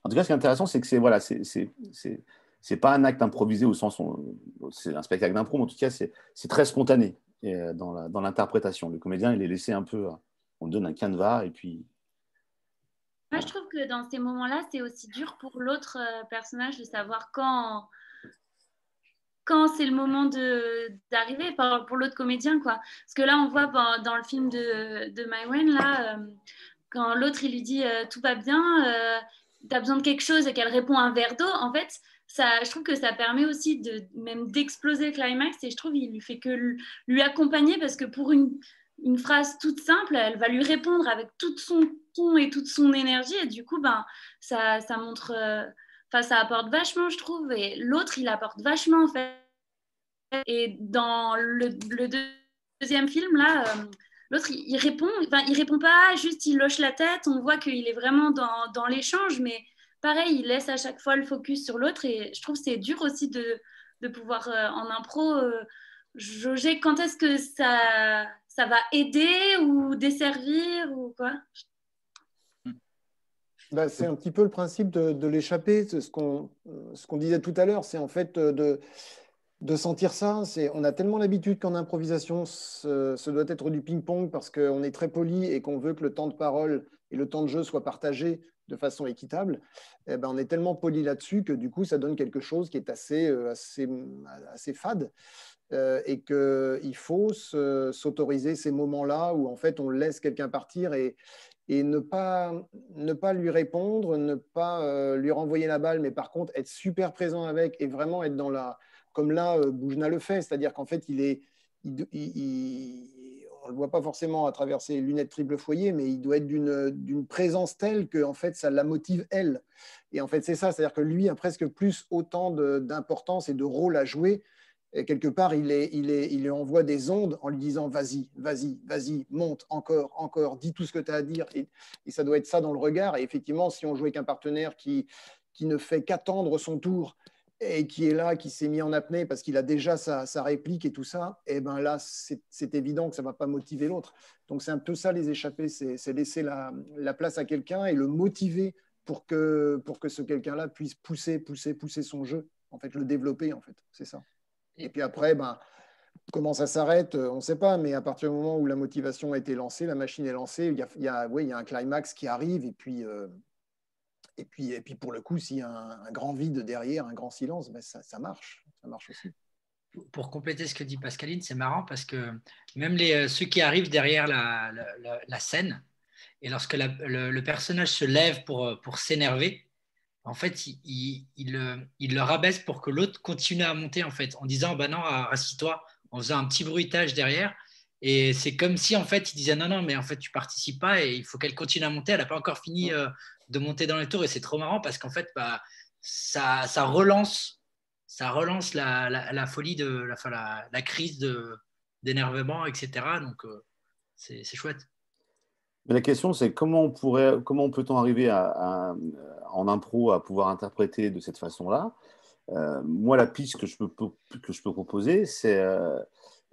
En tout cas, ce qui est intéressant, c'est que c'est pas un acte improvisé au sens où c'est un spectacle d'impro, mais en tout cas, c'est très spontané dans l'interprétation. Le comédien, il est laissé un peu, on lui donne un canevas et puis. Moi, je trouve que dans ces moments-là, c'est aussi dur pour l'autre personnage de savoir quand c'est le moment d'arriver, pour l'autre comédien, quoi. Parce que là, on voit dans le film de Maïwenn, là, quand l'autre, il lui dit tout va bien, tu as besoin de quelque chose et qu'elle répond un verre d'eau, en fait, je trouve que ça permet aussi même d'exploser le climax, et je trouve qu'il lui fait que lui accompagner, parce que pour une phrase toute simple, elle va lui répondre avec tout son ton et toute son énergie, et du coup, ça montre... ça apporte vachement, je trouve, et l'autre, il apporte vachement, en fait. Et dans le deuxième film, là, l'autre, il répond pas, juste il hoche la tête, on voit qu'il est vraiment dans l'échange, mais pareil, il laisse à chaque fois le focus sur l'autre, et je trouve que c'est dur aussi de pouvoir, en impro, jauger quand est-ce que ça va aider ou desservir ou quoi. C'est un petit peu le principe de l'échapper, ce qu'on disait tout à l'heure, c'est en fait de sentir ça. On a tellement l'habitude qu'en improvisation, ce doit être du ping-pong parce qu'on est très poli et qu'on veut que le temps de parole et le temps de jeu soient partagés de façon équitable. On est tellement poli là-dessus que du coup, ça donne quelque chose qui est assez fade. Et qu'il faut s'autoriser ces moments-là où en fait on laisse quelqu'un partir et ne pas lui répondre, ne pas lui renvoyer la balle, mais par contre être super présent avec et vraiment être dans comme là Boujna le fait, c'est-à-dire qu'en fait on ne le voit pas forcément à travers ses lunettes triple foyer, mais il doit être d'une présence telle que en fait ça la motive elle. Et en fait c'est ça, c'est-à-dire que lui a presque plus autant d'importance et de rôle à jouer. Et quelque part, il lui envoie des ondes en lui disant vas-y, vas-y, vas-y, monte, encore, dis tout ce que tu as à dire. Et ça doit être ça dans le regard. Et effectivement, si on joue avec un partenaire qui ne fait qu'attendre son tour et qui est là, qui s'est mis en apnée parce qu'il a déjà sa réplique et tout ça, et ben là, c'est évident que ça ne va pas motiver l'autre. Donc, c'est un peu ça, les échappées, c'est laisser la place à quelqu'un et le motiver pour que ce quelqu'un-là puisse pousser son jeu, en fait, le développer, en fait, c'est ça. Et puis après, comment ça s'arrête, on ne sait pas, mais à partir du moment où la motivation a été lancée, la machine est lancée, il y a un climax qui arrive, et puis pour le coup, s'il y a un grand vide derrière, un grand silence, ça marche aussi. Pour compléter ce que dit Pascaline, c'est marrant parce que même ceux qui arrivent derrière la scène, et lorsque le personnage se lève pour s'énerver, en fait, il le rabaisse pour que l'autre continue à monter, en fait, en disant bah non, assis-toi, en faisant un petit bruitage derrière. Et c'est comme si, en fait, il disait non, mais en fait, tu participes pas et il faut qu'elle continue à monter. Elle n'a pas encore fini de monter dans les tours. Et c'est trop marrant parce qu'en fait, ça relance la folie, la crise d'énervement, etc. Donc, c'est chouette. Mais la question, c'est comment peut-on arriver en impro à pouvoir interpréter de cette façon-là moi, la piste que je peux proposer, c'est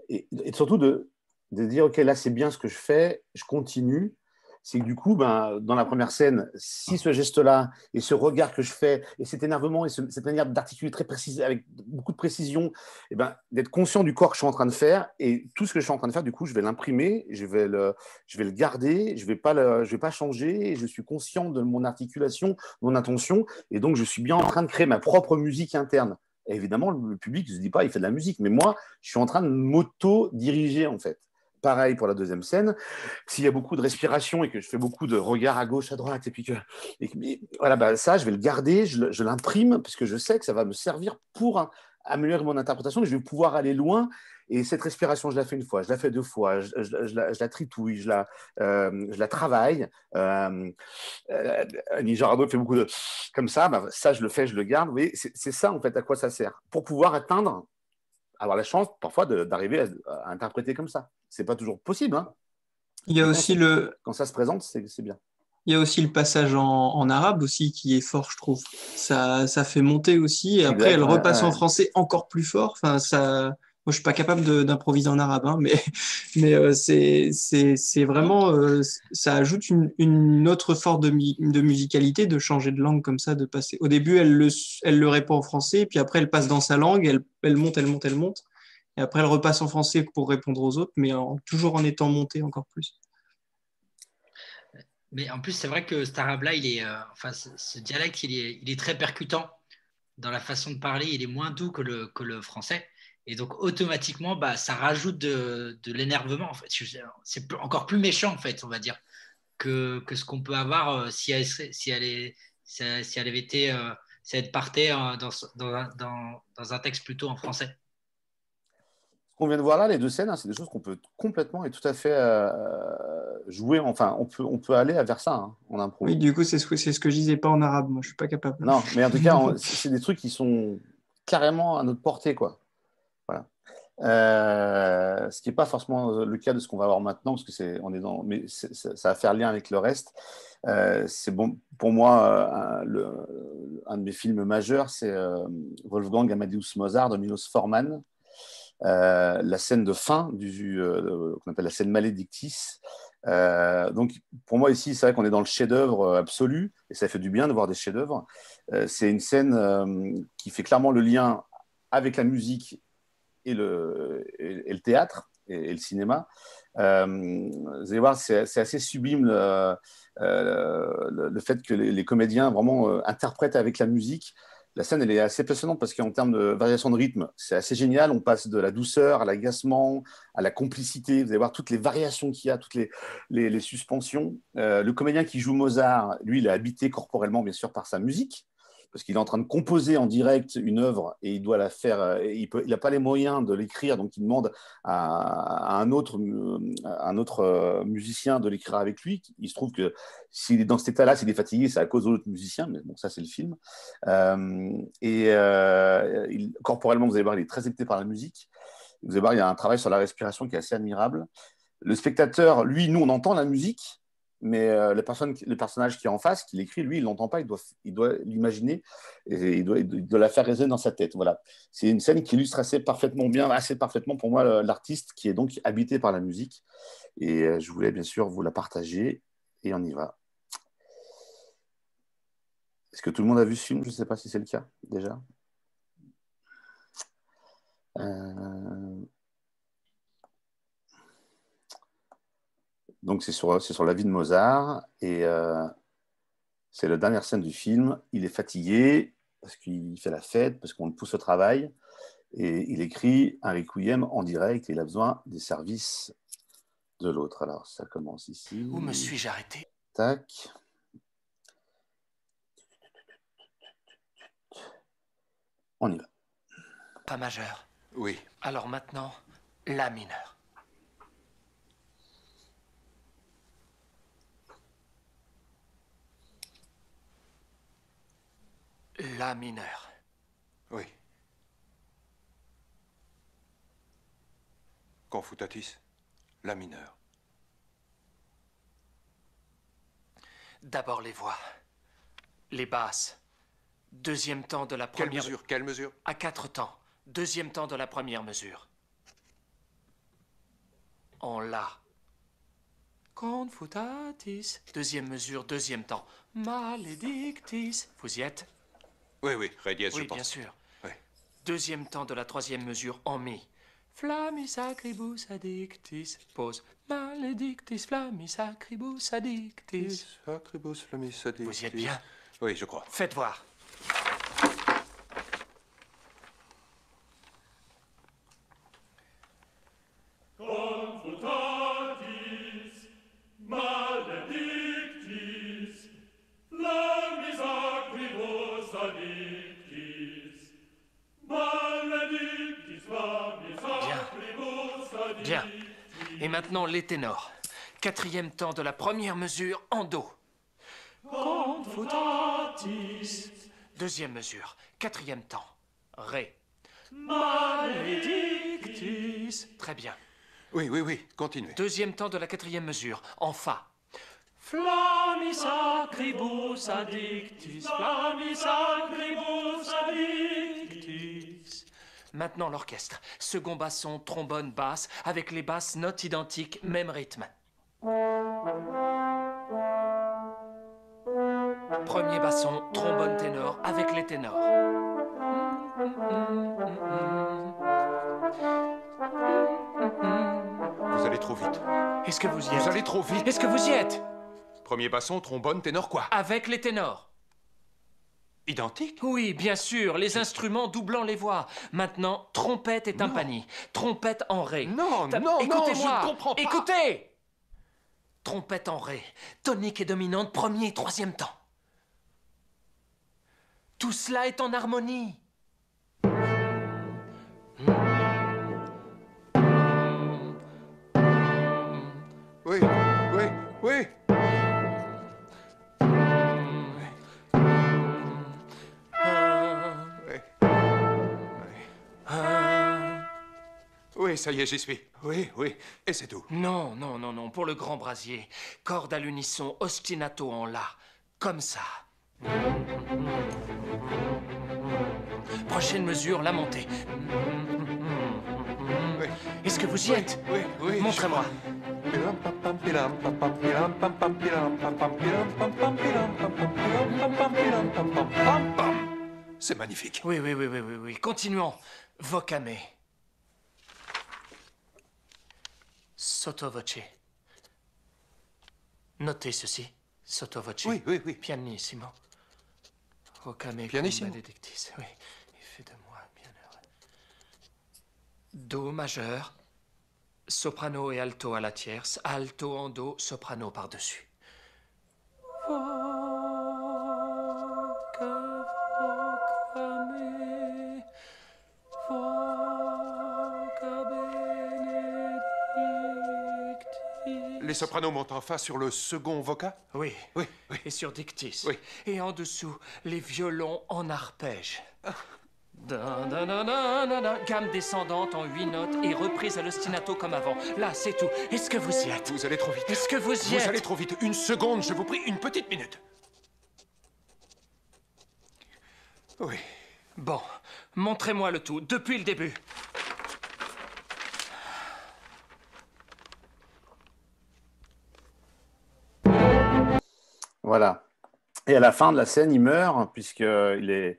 et surtout de dire, OK, là, c'est bien ce que je fais, je continue. C'est que du coup, ben, dans la première scène, si ce geste-là et ce regard que je fais et cet énervement et cette manière d'articuler très précise, avec beaucoup de précision, et ben, d'être conscient du corps que je suis en train de faire et tout ce que je suis en train de faire, du coup, je vais l'imprimer, je vais le garder, je vais pas changer et je suis conscient de mon articulation, mon intention et donc je suis bien en train de créer ma propre musique interne. Et évidemment, le public ne se dit pas, il fait de la musique, mais moi, je suis en train de m'auto-diriger en fait. Pareil pour la deuxième scène. S'il y a beaucoup de respiration et que je fais beaucoup de regards à gauche, à droite, et puis voilà, bah, ça, je vais le garder, je l'imprime, parce que je sais que ça va me servir pour améliorer mon interprétation, et je vais pouvoir aller loin. Et cette respiration, je la fais une fois, je la fais deux fois, je la tritouille, je la travaille. Annie Girardot fait beaucoup de comme ça, bah, ça, je le fais, je le garde. Vous voyez, c'est ça, en fait, à quoi ça sert. Pour pouvoir avoir la chance parfois d'arriver à interpréter comme ça. C'est pas toujours possible. Hein. Il y a aussi quand ça se présente, c'est bien. Il y a aussi le passage en arabe aussi qui est fort, je trouve. Ça fait monter aussi. Et après, elle repasse en français encore plus fort. Enfin, ça. Moi, je suis pas capable d'improviser en arabe, hein, mais c'est vraiment ça ajoute une autre forme de musicalité, de changer de langue comme ça, de passer. Au début, elle le répond en français, puis après, elle passe dans sa langue, elle monte, et après, elle repasse en français pour répondre aux autres, mais toujours en étant montée encore plus. Mais en plus, c'est vrai que cet arabe-là, ce dialecte, il est très percutant dans la façon de parler. Il est moins doux que le français. Et donc, automatiquement, bah, ça rajoute de l'énervement. En fait. C'est encore plus méchant, en fait, on va dire, que ce qu'on peut avoir si elle partait dans un texte plutôt en français. Ce qu'on vient de voir là, les deux scènes, hein, c'est des choses qu'on peut complètement et tout à fait jouer. Enfin, on peut aller vers ça hein, en impro. Oui, du coup, c'est ce que je disais, pas en arabe. Moi, je suis pas capable. Non, mais en tout cas, c'est des trucs qui sont carrément à notre portée, quoi. Voilà. Ce qui n'est pas forcément le cas de ce qu'on va voir maintenant, parce que mais ça va faire lien avec le reste. C'est bon pour moi. Un de mes films majeurs, c'est Wolfgang Amadeus Mozart de Milos Forman. La scène de fin qu'on appelle la scène Maledictis. Donc pour moi ici, c'est vrai qu'on est dans le chef-d'œuvre absolu, et ça fait du bien de voir des chefs-d'œuvre. C'est une scène qui fait clairement le lien avec la musique et le théâtre et le cinéma. Vous allez voir, c'est assez sublime le fait que les comédiens vraiment interprètent avec la musique. La scène, elle est assez passionnante parce qu'en termes de variation de rythme, c'est assez génial. On passe de la douceur à l'agacement, à la complicité. Vous allez voir toutes les variations qu'il y a, toutes les suspensions. Le comédien qui joue Mozart, lui, il est habité corporellement, bien sûr, par sa musique, parce qu'il est en train de composer en direct une œuvre et il doit la faire. Il n'a pas les moyens de l'écrire, donc il demande à un autre musicien de l'écrire avec lui. Il se trouve que s'il est dans cet état-là, s'il est fatigué, c'est à cause de l'autre musicien, mais bon, ça c'est le film. Corporellement, vous allez voir, il est très habité par la musique. Vous allez voir, il y a un travail sur la respiration qui est assez admirable. Le spectateur, lui, nous, on entend la musique, mais le personnage qui est en face, qui l'écrit, lui, il ne l'entend pas, il doit l'imaginer et il doit la faire résonner dans sa tête. Voilà. C'est une scène qui illustre assez parfaitement pour moi l'artiste qui est donc habité par la musique. Et je voulais bien sûr vous la partager et on y va. Est-ce que tout le monde a vu ce film? Je ne sais pas si c'est le cas déjà. Donc c'est sur la vie de Mozart et c'est la dernière scène du film. Il est fatigué parce qu'il fait la fête, parce qu'on le pousse au travail et il écrit un requiem en direct et il a besoin des services de l'autre. Alors ça commence ici. Où me suis-je arrêté? Tac. On y va. Pas majeur. Oui. Alors maintenant, la mineure. La mineure. Oui. Confutatis, la mineure. D'abord les voix. Les basses. Deuxième temps de la Quelle première... mesure? Quelle mesure? À 4 temps. Deuxième temps de la première mesure. En La. Confutatis. Deuxième mesure, deuxième temps. Maledictis. Vous y êtes? Oui, oui, Ré dièse, Oui, je pense. bien sûr. Oui. Deuxième temps de la troisième mesure en Mi. Flammis acribus addictis. Pause. Maledictis flammis acribus addictis. Acribus flammis addictis. Vous y êtes bien? Oui, je crois. Faites voir. Confutatis, maledictis, flammis acribus addictis, maledictis flammis acribus addictis. Bien. Et maintenant les ténors. Quatrième temps de la première mesure en Do. Confutatis. Deuxième mesure. Quatrième temps. Ré. Maledictis. Très bien. Oui, oui, oui, continuez. Deuxième temps de la quatrième mesure en Fa. Flammis acribus addictis, flammis acribus addictis. Maintenant l'orchestre. Second basson, trombone, basse, avec les basses notes identiques, même rythme. Premier basson, trombone ténor, avec les ténors. Vous allez trop vite. Est-ce que vous y êtes? Vous allez trop vite. Est-ce que vous y êtes? Premier basson, trombone, ténor, quoi? Avec les ténors. Identique? Oui, bien sûr, les instruments doublant les voix. Maintenant, trompette et tympanie. Trompette en ré. Non, non, non, écoutez-moi. je ne comprends pas. Écoutez. Trompette en ré. Tonique et dominante, premier et troisième temps. Tout cela est en harmonie. Oui, oui, oui. Oui, ça y est, j'y suis. Oui, oui, et c'est tout. Non, non, non, non, pour le grand brasier. Corde à l'unisson, ostinato en La. Comme ça. Prochaine mesure, la montée. Est-ce que vous y êtes? Oui, oui. Montrez-moi. C'est magnifique. Oui, oui, oui, oui, oui, oui. Continuons. Vocame. Sotto voce. Notez ceci. Sotto voce. Oui, oui, oui. Pianissimo. Vocame Pianissimo. maledictis. Oui, il fait de moi bienheureux. Do majeur. Soprano et alto à la tierce. Alto en do, soprano par-dessus. Les sopranos montent en fa sur le second vocat? Oui. Oui, oui. Et sur dictis. Oui. Et en dessous, les violons en arpège. Gamme descendante en 8 notes et reprise à l'ostinato comme avant. Là, c'est tout. Est-ce que vous y êtes? Vous allez trop vite. Est-ce que vous y êtes? Vous allez trop vite. Une seconde, je vous prie, une petite minute. Oui. Bon, montrez-moi le tout, depuis le début. Voilà. Et à la fin de la scène, il meurt, puisqu'il est,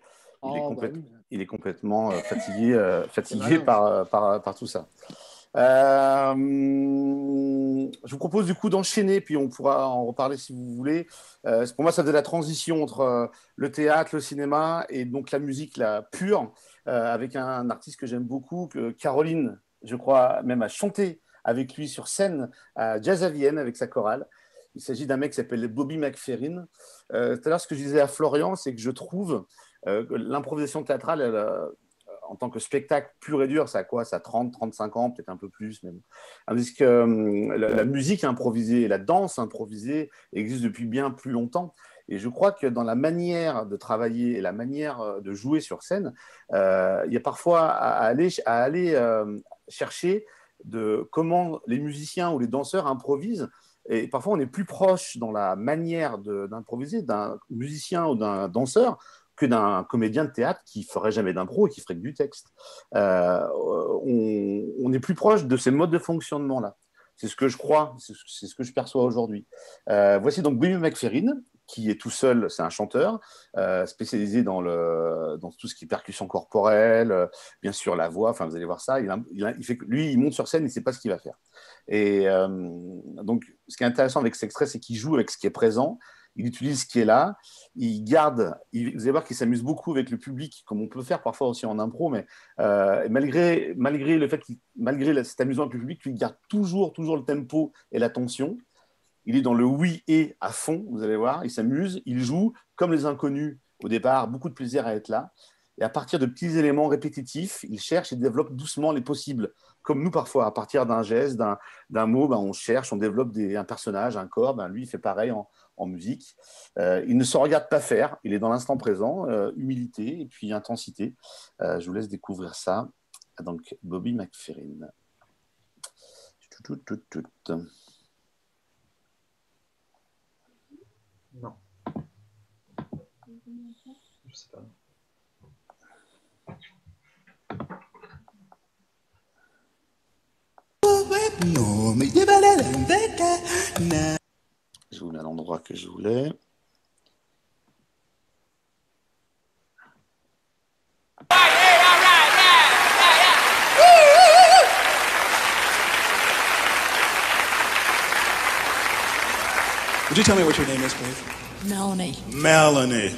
il est complètement fatigué par tout ça. Je vous propose du coup d'enchaîner, puis on pourra en reparler si vous voulez. Pour moi, ça faisait la transition entre le théâtre, le cinéma et donc la musique la pure, avec un artiste que j'aime beaucoup, que Caroline, je crois, même a chanté avec lui sur scène à Jazz à Vienne avec sa chorale. Il s'agit d'un mec qui s'appelle Bobby McFerrin. Tout à l'heure, ce que je disais à Florian, c'est que je trouve que l'improvisation théâtrale, en tant que spectacle pur et dur, ça a quoi? Ça a 30, 35 ans, peut-être un peu plus même. Tandis que la musique improvisée, la danse improvisée existe depuis bien plus longtemps. Et je crois que dans la manière de travailler et la manière de jouer sur scène, il y a parfois à aller chercher comment les musiciens ou les danseurs improvisent. Et parfois, on est plus proche dans la manière d'improviser d'un musicien ou d'un danseur que d'un comédien de théâtre qui ferait jamais d'impro et qui ferait que du texte. On est plus proche de ces modes de fonctionnement-là. C'est ce que je crois, c'est ce que je perçois aujourd'hui. Voici donc Bobby McFerrin, qui est tout seul, c'est un chanteur, spécialisé dans tout ce qui est percussion corporelle, bien sûr la voix, enfin vous allez voir ça, lui il monte sur scène, il ne sait pas ce qu'il va faire. Et donc ce qui est intéressant avec cet extrait, c'est qu'il joue avec ce qui est présent, il utilise ce qui est là, il garde, vous allez voir qu'il s'amuse beaucoup avec le public, comme on peut faire parfois aussi en impro, mais malgré le fait malgré cet amusement avec le public, il garde toujours le tempo et la tension. Il est dans le oui et à fond, vous allez voir, il s'amuse, il joue comme les inconnus au départ, beaucoup de plaisir à être là. Et à partir de petits éléments répétitifs, il cherche et développe doucement les possibles. Comme nous parfois, à partir d'un geste, d'un mot, on cherche, on développe un personnage, un corps. Lui, il fait pareil en musique. Il ne se regarde pas faire, il est dans l'instant présent, humilité et puis intensité. Je vous laisse découvrir ça. Donc, Bobby McFerrin. Non. Je sais pas. Je vous mets à l'endroit que je voulais. Would you tell me what your name is, please? Melanie. Melanie.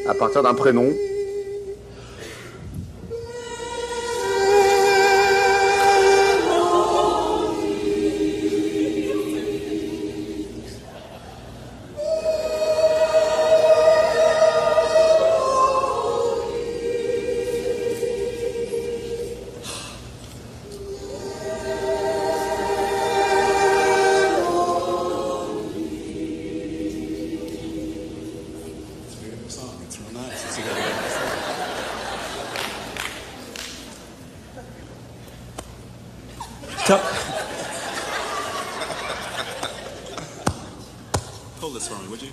À partir d'un prénom. Hold this for me, would you?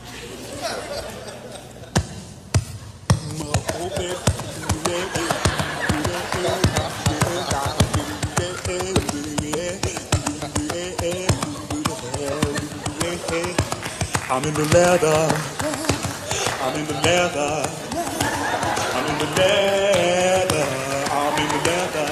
I'm in the leather. I'm in the leather. I'm in the leather. I'm in the leather.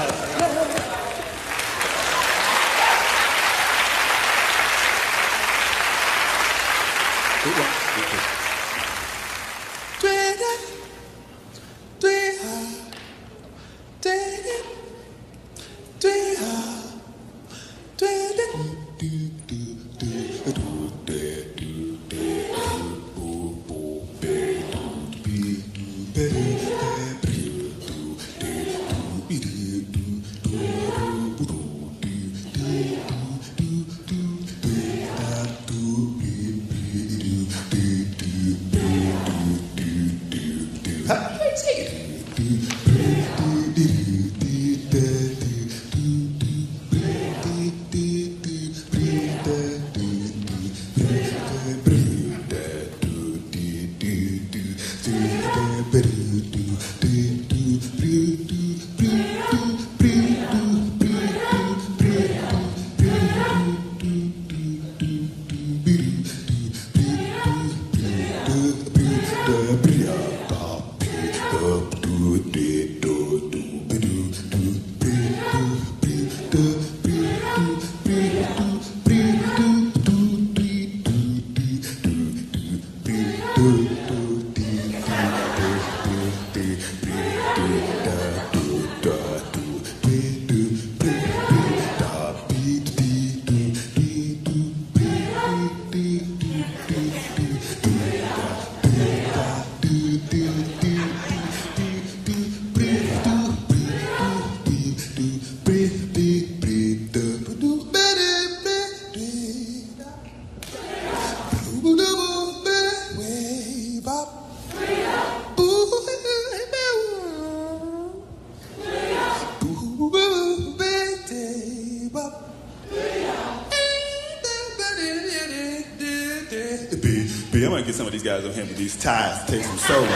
some of these guys over here with these ties to take some solos.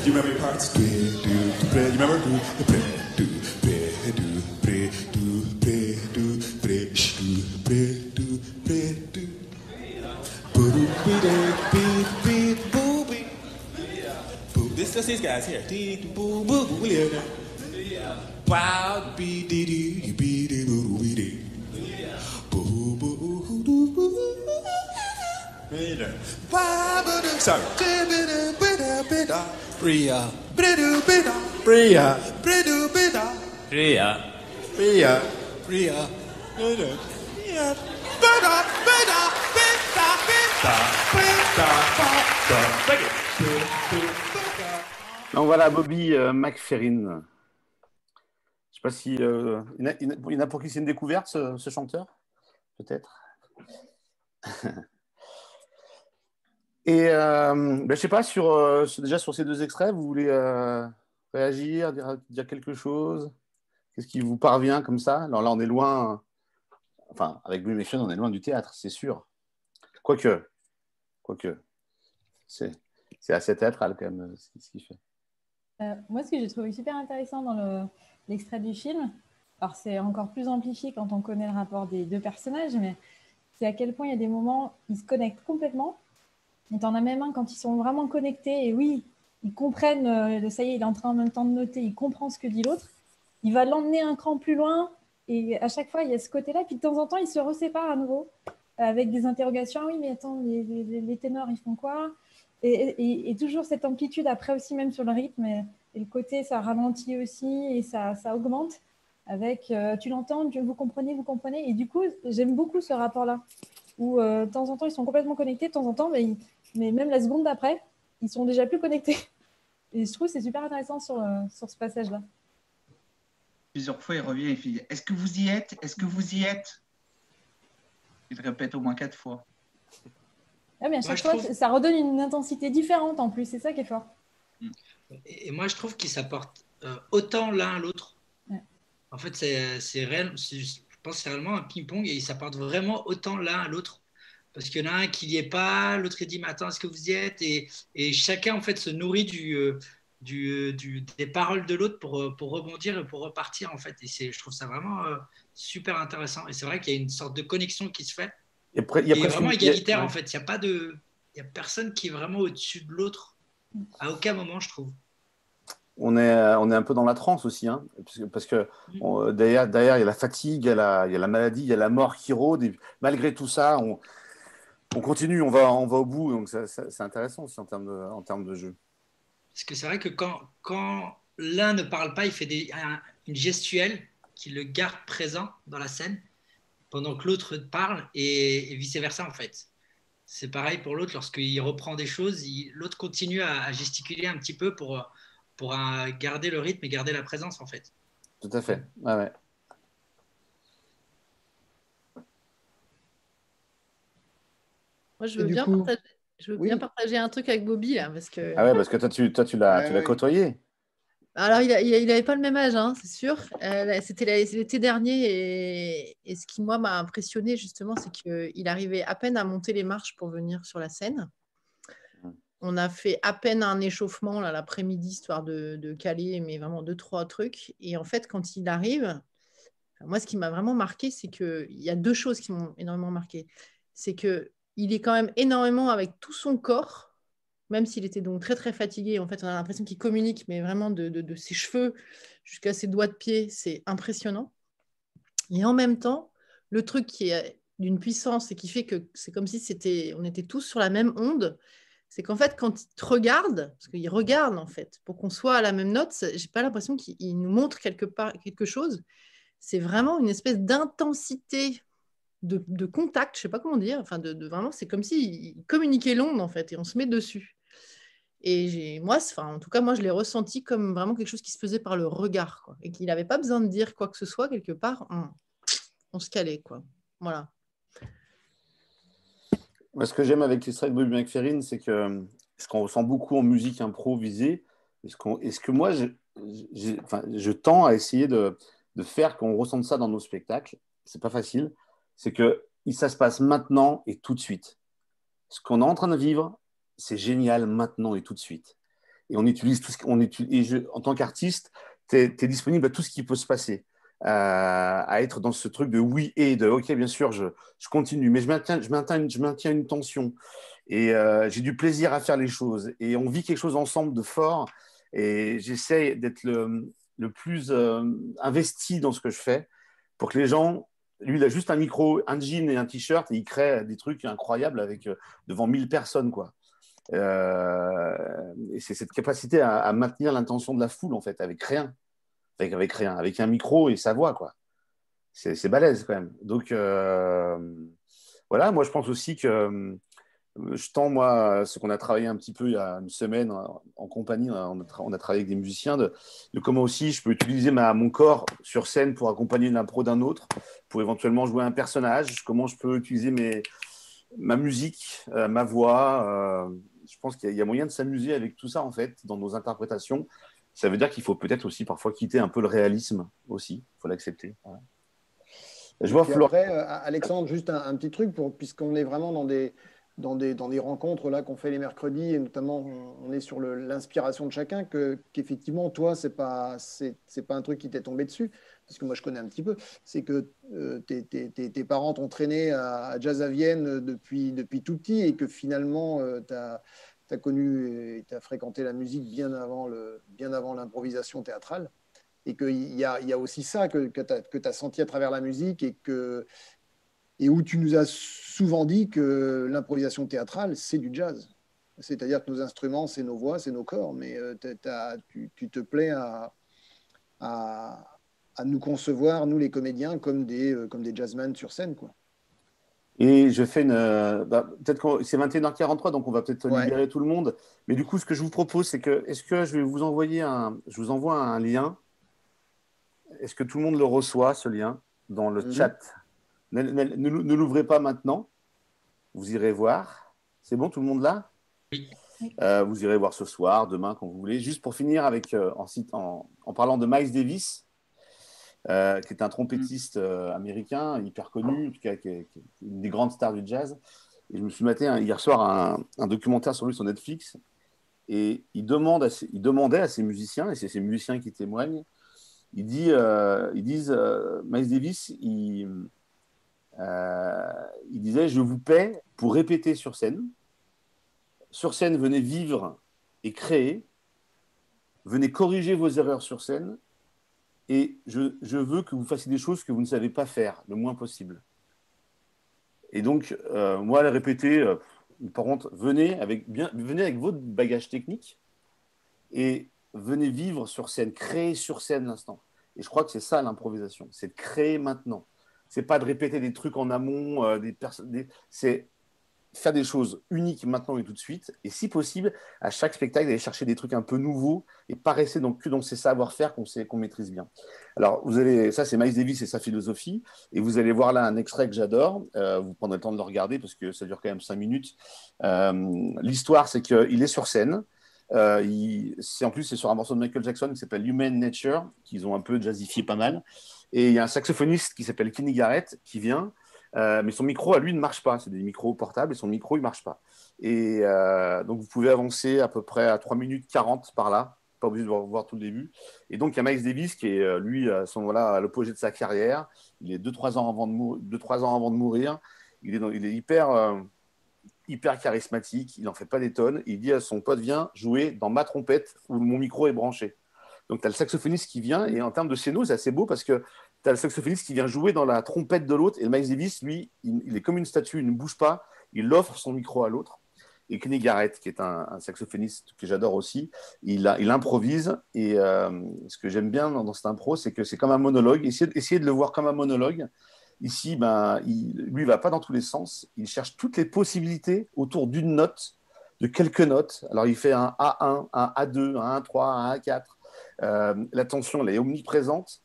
You remember your parts? You remember? This just these guys here. Wow, sorry. Bria. Bria. Bria. Bria. Bria. Donc voilà, Bobby McFerrin. Je ne sais pas si... il y en a pour qui c'est une découverte, ce chanteur? Peut-être. Et je ne sais pas, déjà sur ces deux extraits, vous voulez réagir, dire quelque chose? Qu'est-ce qui vous parvient comme ça? Alors là, on est loin... Enfin, avec Blue Mission, on est loin du théâtre, c'est sûr. Quoique. C'est assez théâtral, quand même, ce qu'il fait. Moi, ce que j'ai trouvé super intéressant dans l'extrait du film, alors c'est encore plus amplifié quand on connaît le rapport des deux personnages, mais c'est à quel point il y a des moments où ils se connectent complètement. Et t'en as même un quand ils sont vraiment connectés, et oui, ils comprennent, ça y est, il est en train en même temps de noter, il comprend ce que dit l'autre, il va l'emmener un cran plus loin, et à chaque fois, il y a ce côté-là, puis de temps en temps, ils se reséparent à nouveau, avec des interrogations. Ah oui, mais attends, les ténors, ils font quoi? Et toujours cette amplitude après aussi, même sur le rythme, et le côté, ça ralentit aussi, et ça augmente, avec tu l'entends, vous comprenez, et du coup, j'aime beaucoup ce rapport-là, où de temps en temps, ils sont complètement connectés, de temps en temps, mais même la seconde d'après, ils sont déjà plus connectés. Et je trouve que c'est super intéressant sur ce passage-là. Plusieurs fois, il revient et il dit « Est-ce que vous y êtes? Est-ce que vous y êtes ?» Il répète au moins 4 fois. Ah, mais à chaque fois, ça redonne une intensité différente en plus, c'est ça qui est fort. Et moi, je trouve qu'ils s'apportent autant l'un à l'autre. Ouais. En fait, c'est réel, je pense que c'est réellement un ping-pong et ils s'apportent vraiment autant l'un à l'autre. Parce qu'il y en a un qui n'y est pas, l'autre il dit « Mais attends, est-ce que vous y êtes ?» Et chacun, en fait, se nourrit des paroles de l'autre pour rebondir et pour repartir, en fait. Et je trouve ça vraiment super intéressant. Et c'est vrai qu'il y a une sorte de connexion qui se fait. Il y a vraiment égalitaire, en fait. Il n'y a personne qui est vraiment au-dessus de l'autre, à aucun moment, je trouve. On est un peu dans la transe aussi, hein, parce que derrière, il y a la fatigue, il y a la maladie, il y a la mort qui rôde. Et malgré tout ça, on continue, on va au bout. Donc c'est intéressant aussi en termes de jeu. Parce que c'est vrai que quand l'un ne parle pas, il fait une gestuelle qui le garde présent dans la scène pendant que l'autre parle et vice-versa en fait. C'est pareil pour l'autre, lorsqu'il reprend des choses, l'autre continue à gesticuler un petit peu pour garder le rythme et garder la présence en fait. Tout à fait, ouais. Moi, je veux bien partager un truc avec Bobby là, parce que. Ah ouais, parce que toi tu l'as côtoyé. Alors, il n'avait pas le même âge, hein, c'est sûr. C'était l'été dernier et ce qui, moi, m'a impressionné, justement, c'est qu'il arrivait à peine à monter les marches pour venir sur la scène. On a fait à peine un échauffement là, l'après-midi, histoire de caler, mais vraiment 2-3 trucs. Et en fait, quand il arrive, moi, ce qui m'a vraiment marqué, c'est qu'il y a 2 choses qui m'ont énormément marqué. C'est qu'il est quand même énormément avec tout son corps, même s'il était donc très très fatigué. En fait, on a l'impression qu'il communique, mais vraiment de ses cheveux jusqu'à ses doigts de pied, c'est impressionnant. Et en même temps, le truc qui est d'une puissance et qui fait que c'est comme si on était tous sur la même onde, c'est qu'en fait, quand il te regarde, parce qu'il regarde en fait, pour qu'on soit à la même note, j'ai pas l'impression qu'il nous montre quelque chose. C'est vraiment une espèce d'intensité de contact, je sais pas comment dire, enfin vraiment, c'est comme s'il communiquait l'onde en fait, et on se met dessus. Et en tout cas, moi, je l'ai ressenti comme vraiment quelque chose qui se faisait par le regard, quoi, et qu'il n'avait pas besoin de dire quoi que ce soit, quelque part, on se calait, quoi. Voilà. Moi, ce que j'aime avec l'extrait de Bobby McFerrin, c'est que ce qu'on ressent beaucoup en musique improvisée, Et ce que moi, je tends à essayer de faire qu'on ressente ça dans nos spectacles, c'est pas facile, c'est que ça se passe maintenant et tout de suite. Ce qu'on est en train de vivre, c'est génial maintenant et tout de suite. Et on utilise tout ce qu'on utilise. En tant qu'artiste, tu es disponible à tout ce qui peut se passer, à être dans ce truc de oui et de ok, bien sûr, je continue, mais je maintiens une tension. Et j'ai du plaisir à faire les choses. Et on vit quelque chose ensemble de fort. Et j'essaie d'être le plus investi dans ce que je fais pour que les gens. Lui, il a juste un micro, un jean et un t-shirt et il crée des trucs incroyables devant 1000 personnes, quoi. Et c'est cette capacité à maintenir l'intention de la foule, en fait, avec rien. Avec rien, avec un micro et sa voix, quoi. C'est balèze, quand même. Donc, voilà, moi, je pense aussi que je tends, moi, ce qu'on a travaillé un petit peu il y a une semaine en compagnie, on a travaillé avec des musiciens, de comment aussi je peux utiliser mon corps sur scène pour accompagner l'impro d'un autre, pour éventuellement jouer un personnage, comment je peux utiliser ma musique, ma voix. Je pense qu'il y a moyen de s'amuser avec tout ça, en fait, dans nos interprétations. Ça veut dire qu'il faut peut-être aussi parfois quitter un peu le réalisme aussi, il faut l'accepter. Voilà. Je vois Florent. Après, Alexandre, juste un petit truc, puisqu'on est vraiment dans des rencontres là qu'on fait les mercredis, et notamment on est sur l'inspiration de chacun, qu'effectivement, toi, c'est pas un truc qui t'est tombé dessus, parce que moi, je connais un petit peu, c'est que tes parents t'ont traîné à Jazz à Vienne depuis tout petit, et que finalement, tu as connu et tu as fréquenté la musique bien avant l'improvisation théâtrale, et qu'il y a aussi ça que tu as senti à travers la musique, et où tu nous as souvent dit que l'improvisation théâtrale, c'est du jazz. C'est-à-dire que nos instruments, c'est nos voix, c'est nos corps, mais tu te plais à nous concevoir, nous les comédiens, comme des jazzmen sur scène, quoi. Et je fais peut-être que c'est 21h43, donc on va peut-être libérer tout le monde. Mais du coup, ce que je vous propose, c'est que je vais vous envoyer je vous envoie un lien. Est-ce que tout le monde le reçoit, ce lien, dans le chat? Ne l'ouvrez pas maintenant. Vous irez voir. C'est bon, tout le monde là? Oui. Vous irez voir ce soir, demain, quand vous voulez. Juste pour finir en parlant de Miles Davis, qui est un trompettiste américain hyper connu, qui est une des grandes stars du jazz. Et je me suis maté hier soir un documentaire sur lui sur Netflix. Et il demandait à ses musiciens, et c'est ces musiciens qui témoignent, ils disent Miles Davis, il disait: je vous paie pour répéter sur scène. Sur scène, venez vivre et créer. Venez corriger vos erreurs sur scène. Et je veux que vous fassiez des choses que vous ne savez pas faire, le moins possible. Et donc, moi, à la répéter, par contre, venez avec votre bagage technique et venez vivre sur scène, créer sur scène l'instant. Et je crois que c'est ça l'improvisation, c'est de créer maintenant. C'est pas de répéter des trucs en amont, c'est faire des choses uniques maintenant et tout de suite. Et si possible, à chaque spectacle, d'aller chercher des trucs un peu nouveaux et pas rester que dans ces savoir-faire qu'on maîtrise bien. Alors, ça c'est Miles Davis et sa philosophie. Et vous allez voir là un extrait que j'adore. Vous prendrez le temps de le regarder parce que ça dure quand même 5 minutes. L'histoire, c'est qu'il est sur scène. En plus, c'est sur un morceau de Michael Jackson qui s'appelle Human Nature, qu'ils ont un peu jazzifié pas mal. Et il y a un saxophoniste qui s'appelle Kenny Garrett qui vient. Mais son micro, à lui, ne marche pas. C'est des micros portables et son micro, il ne marche pas. Et donc, vous pouvez avancer à peu près à 3 minutes 40 par là. Pas obligé de voir tout le début. Et donc, il y a Miles Davis qui est, lui, à à l'apogée de sa carrière. Il est 2-3 ans avant de mourir. Il est hyper charismatique. Il n'en fait pas des tonnes. Il dit à son pote: viens jouer dans ma trompette où mon micro est branché. Donc, tu as le saxophoniste qui vient. Et en termes de scéno, c'est assez beau parce que tu as le saxophoniste qui vient jouer dans la trompette de l'autre. Et Miles Davis, lui, il est comme une statue, il ne bouge pas. Il offre son micro à l'autre. Et Kenny Garrett, qui est un saxophoniste que j'adore aussi, il improvise. Et ce que j'aime bien dans cette impro, c'est que c'est comme un monologue. Essayez de le voir comme un monologue. Ici, lui, il ne va pas dans tous les sens. Il cherche toutes les possibilités autour d'une note, de quelques notes. Alors, il fait un A1, un A2, un A3, un A4. La tension, elle est omniprésente.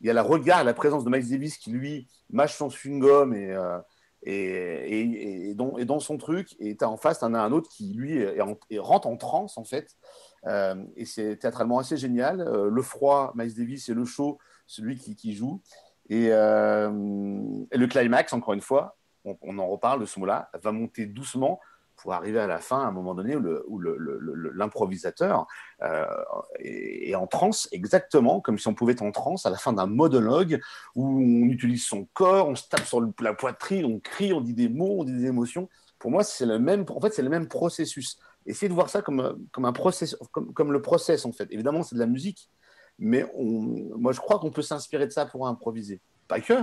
Il y a le regard, la présence de Miles Davis qui, lui, mâche son chewing-gum et dans son truc. Et tu as en face, tu en as un autre qui, lui, rentre en transe, en fait, Et c'est théâtralement assez génial. Le froid, Miles Davis, et le chaud, celui qui joue. Et le climax, encore une fois, on en reparle de ce mot-là, va monter doucement pour arriver à la fin, à un moment donné, où l'improvisateur est en transe, exactement comme si on pouvait être en transe à la fin d'un monologue où on utilise son corps, on se tape sur la poitrine, on crie, on dit des mots, on dit des émotions. Pour moi, c'est le même processus. Essayez de voir ça comme un process, comme le process, en fait. Évidemment, c'est de la musique, mais moi, je crois qu'on peut s'inspirer de ça pour improviser. Pas que,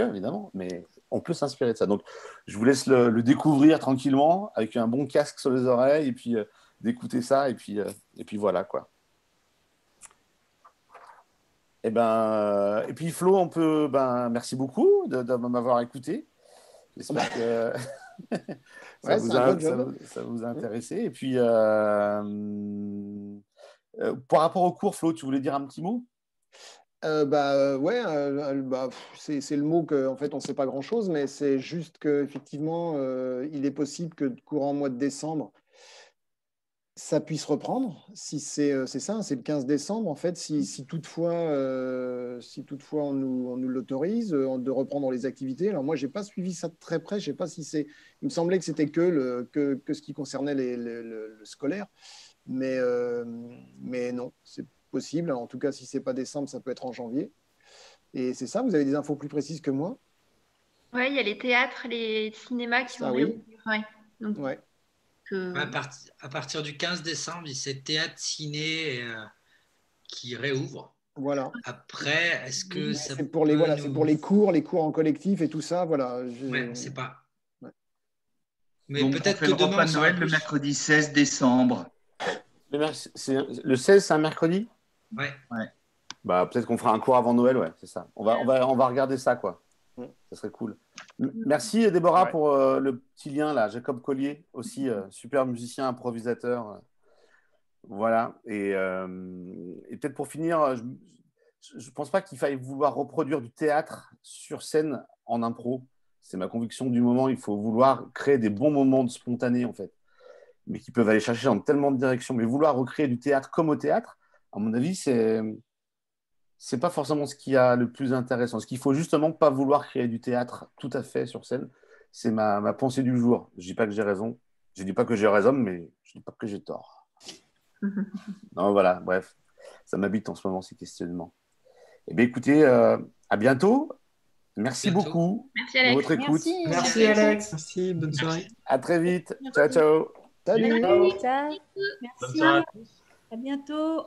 évidemment, mais on peut s'inspirer de ça. Donc, je vous laisse le découvrir tranquillement, avec un bon casque sur les oreilles, et puis d'écouter ça, et puis voilà, quoi. Et puis Flo, merci beaucoup de m'avoir écouté. J'espère que ça vous a intéressé. Et puis, par rapport au cours, Flo, tu voulais dire un petit mot? C'est le mot qu'en fait on ne sait pas grand-chose, mais c'est juste qu'effectivement, il est possible que courant mois de décembre, ça puisse reprendre. Si c'est ça, c'est le 15 décembre, en fait, si toutefois on nous l'autorise de reprendre les activités. Alors moi, je n'ai pas suivi ça de très près. Je sais pas si c'est. Il me semblait que c'était que ce qui concernait le scolaire, mais non, c'est possible. En tout cas, si c'est pas décembre, ça peut être en janvier. Et c'est ça. Vous avez des infos plus précises que moi? Ouais, il y a les théâtres, les cinémas qui vont réouvrir. Ouais. Donc, à partir du 15 décembre, c'est théâtre, ciné qui réouvre. Voilà. Après, est-ce que ça c'est pour les c'est pour les cours en collectif et tout ça, voilà. Ouais, c'est pas. Ouais. Mais donc, peut-être que que le demain repas de Noël le mercredi 16 décembre. Le 16, c'est un mercredi? Ouais. Peut-être qu'on fera un cours avant Noël, ouais, c'est ça. On va regarder ça, quoi. Ça serait cool. Merci Déborah pour le petit lien là. Jacob Collier aussi, super musicien, improvisateur. Voilà. Et peut-être pour finir, je pense pas qu'il faille vouloir reproduire du théâtre sur scène en impro. C'est ma conviction du moment. Il faut vouloir créer des bons moments de spontané, en fait, mais qui peuvent aller chercher dans tellement de directions. Mais vouloir recréer du théâtre comme au théâtre, à mon avis, c'est pas forcément ce qui a le plus intéressant. Ce qu'il faut justement pas vouloir créer du théâtre tout à fait sur scène. C'est ma pensée du jour. Je dis pas que j'ai raison. Je dis pas que j'ai raison, mais je dis pas que j'ai tort. Non, voilà, bref. Ça m'habite en ce moment, ces questionnements. Eh bien, écoutez, à bientôt. Merci beaucoup de votre écoute. Merci Alex. Merci, bonne soirée. À très vite. Ciao, ciao. Salut. Ciao. Merci. À bientôt.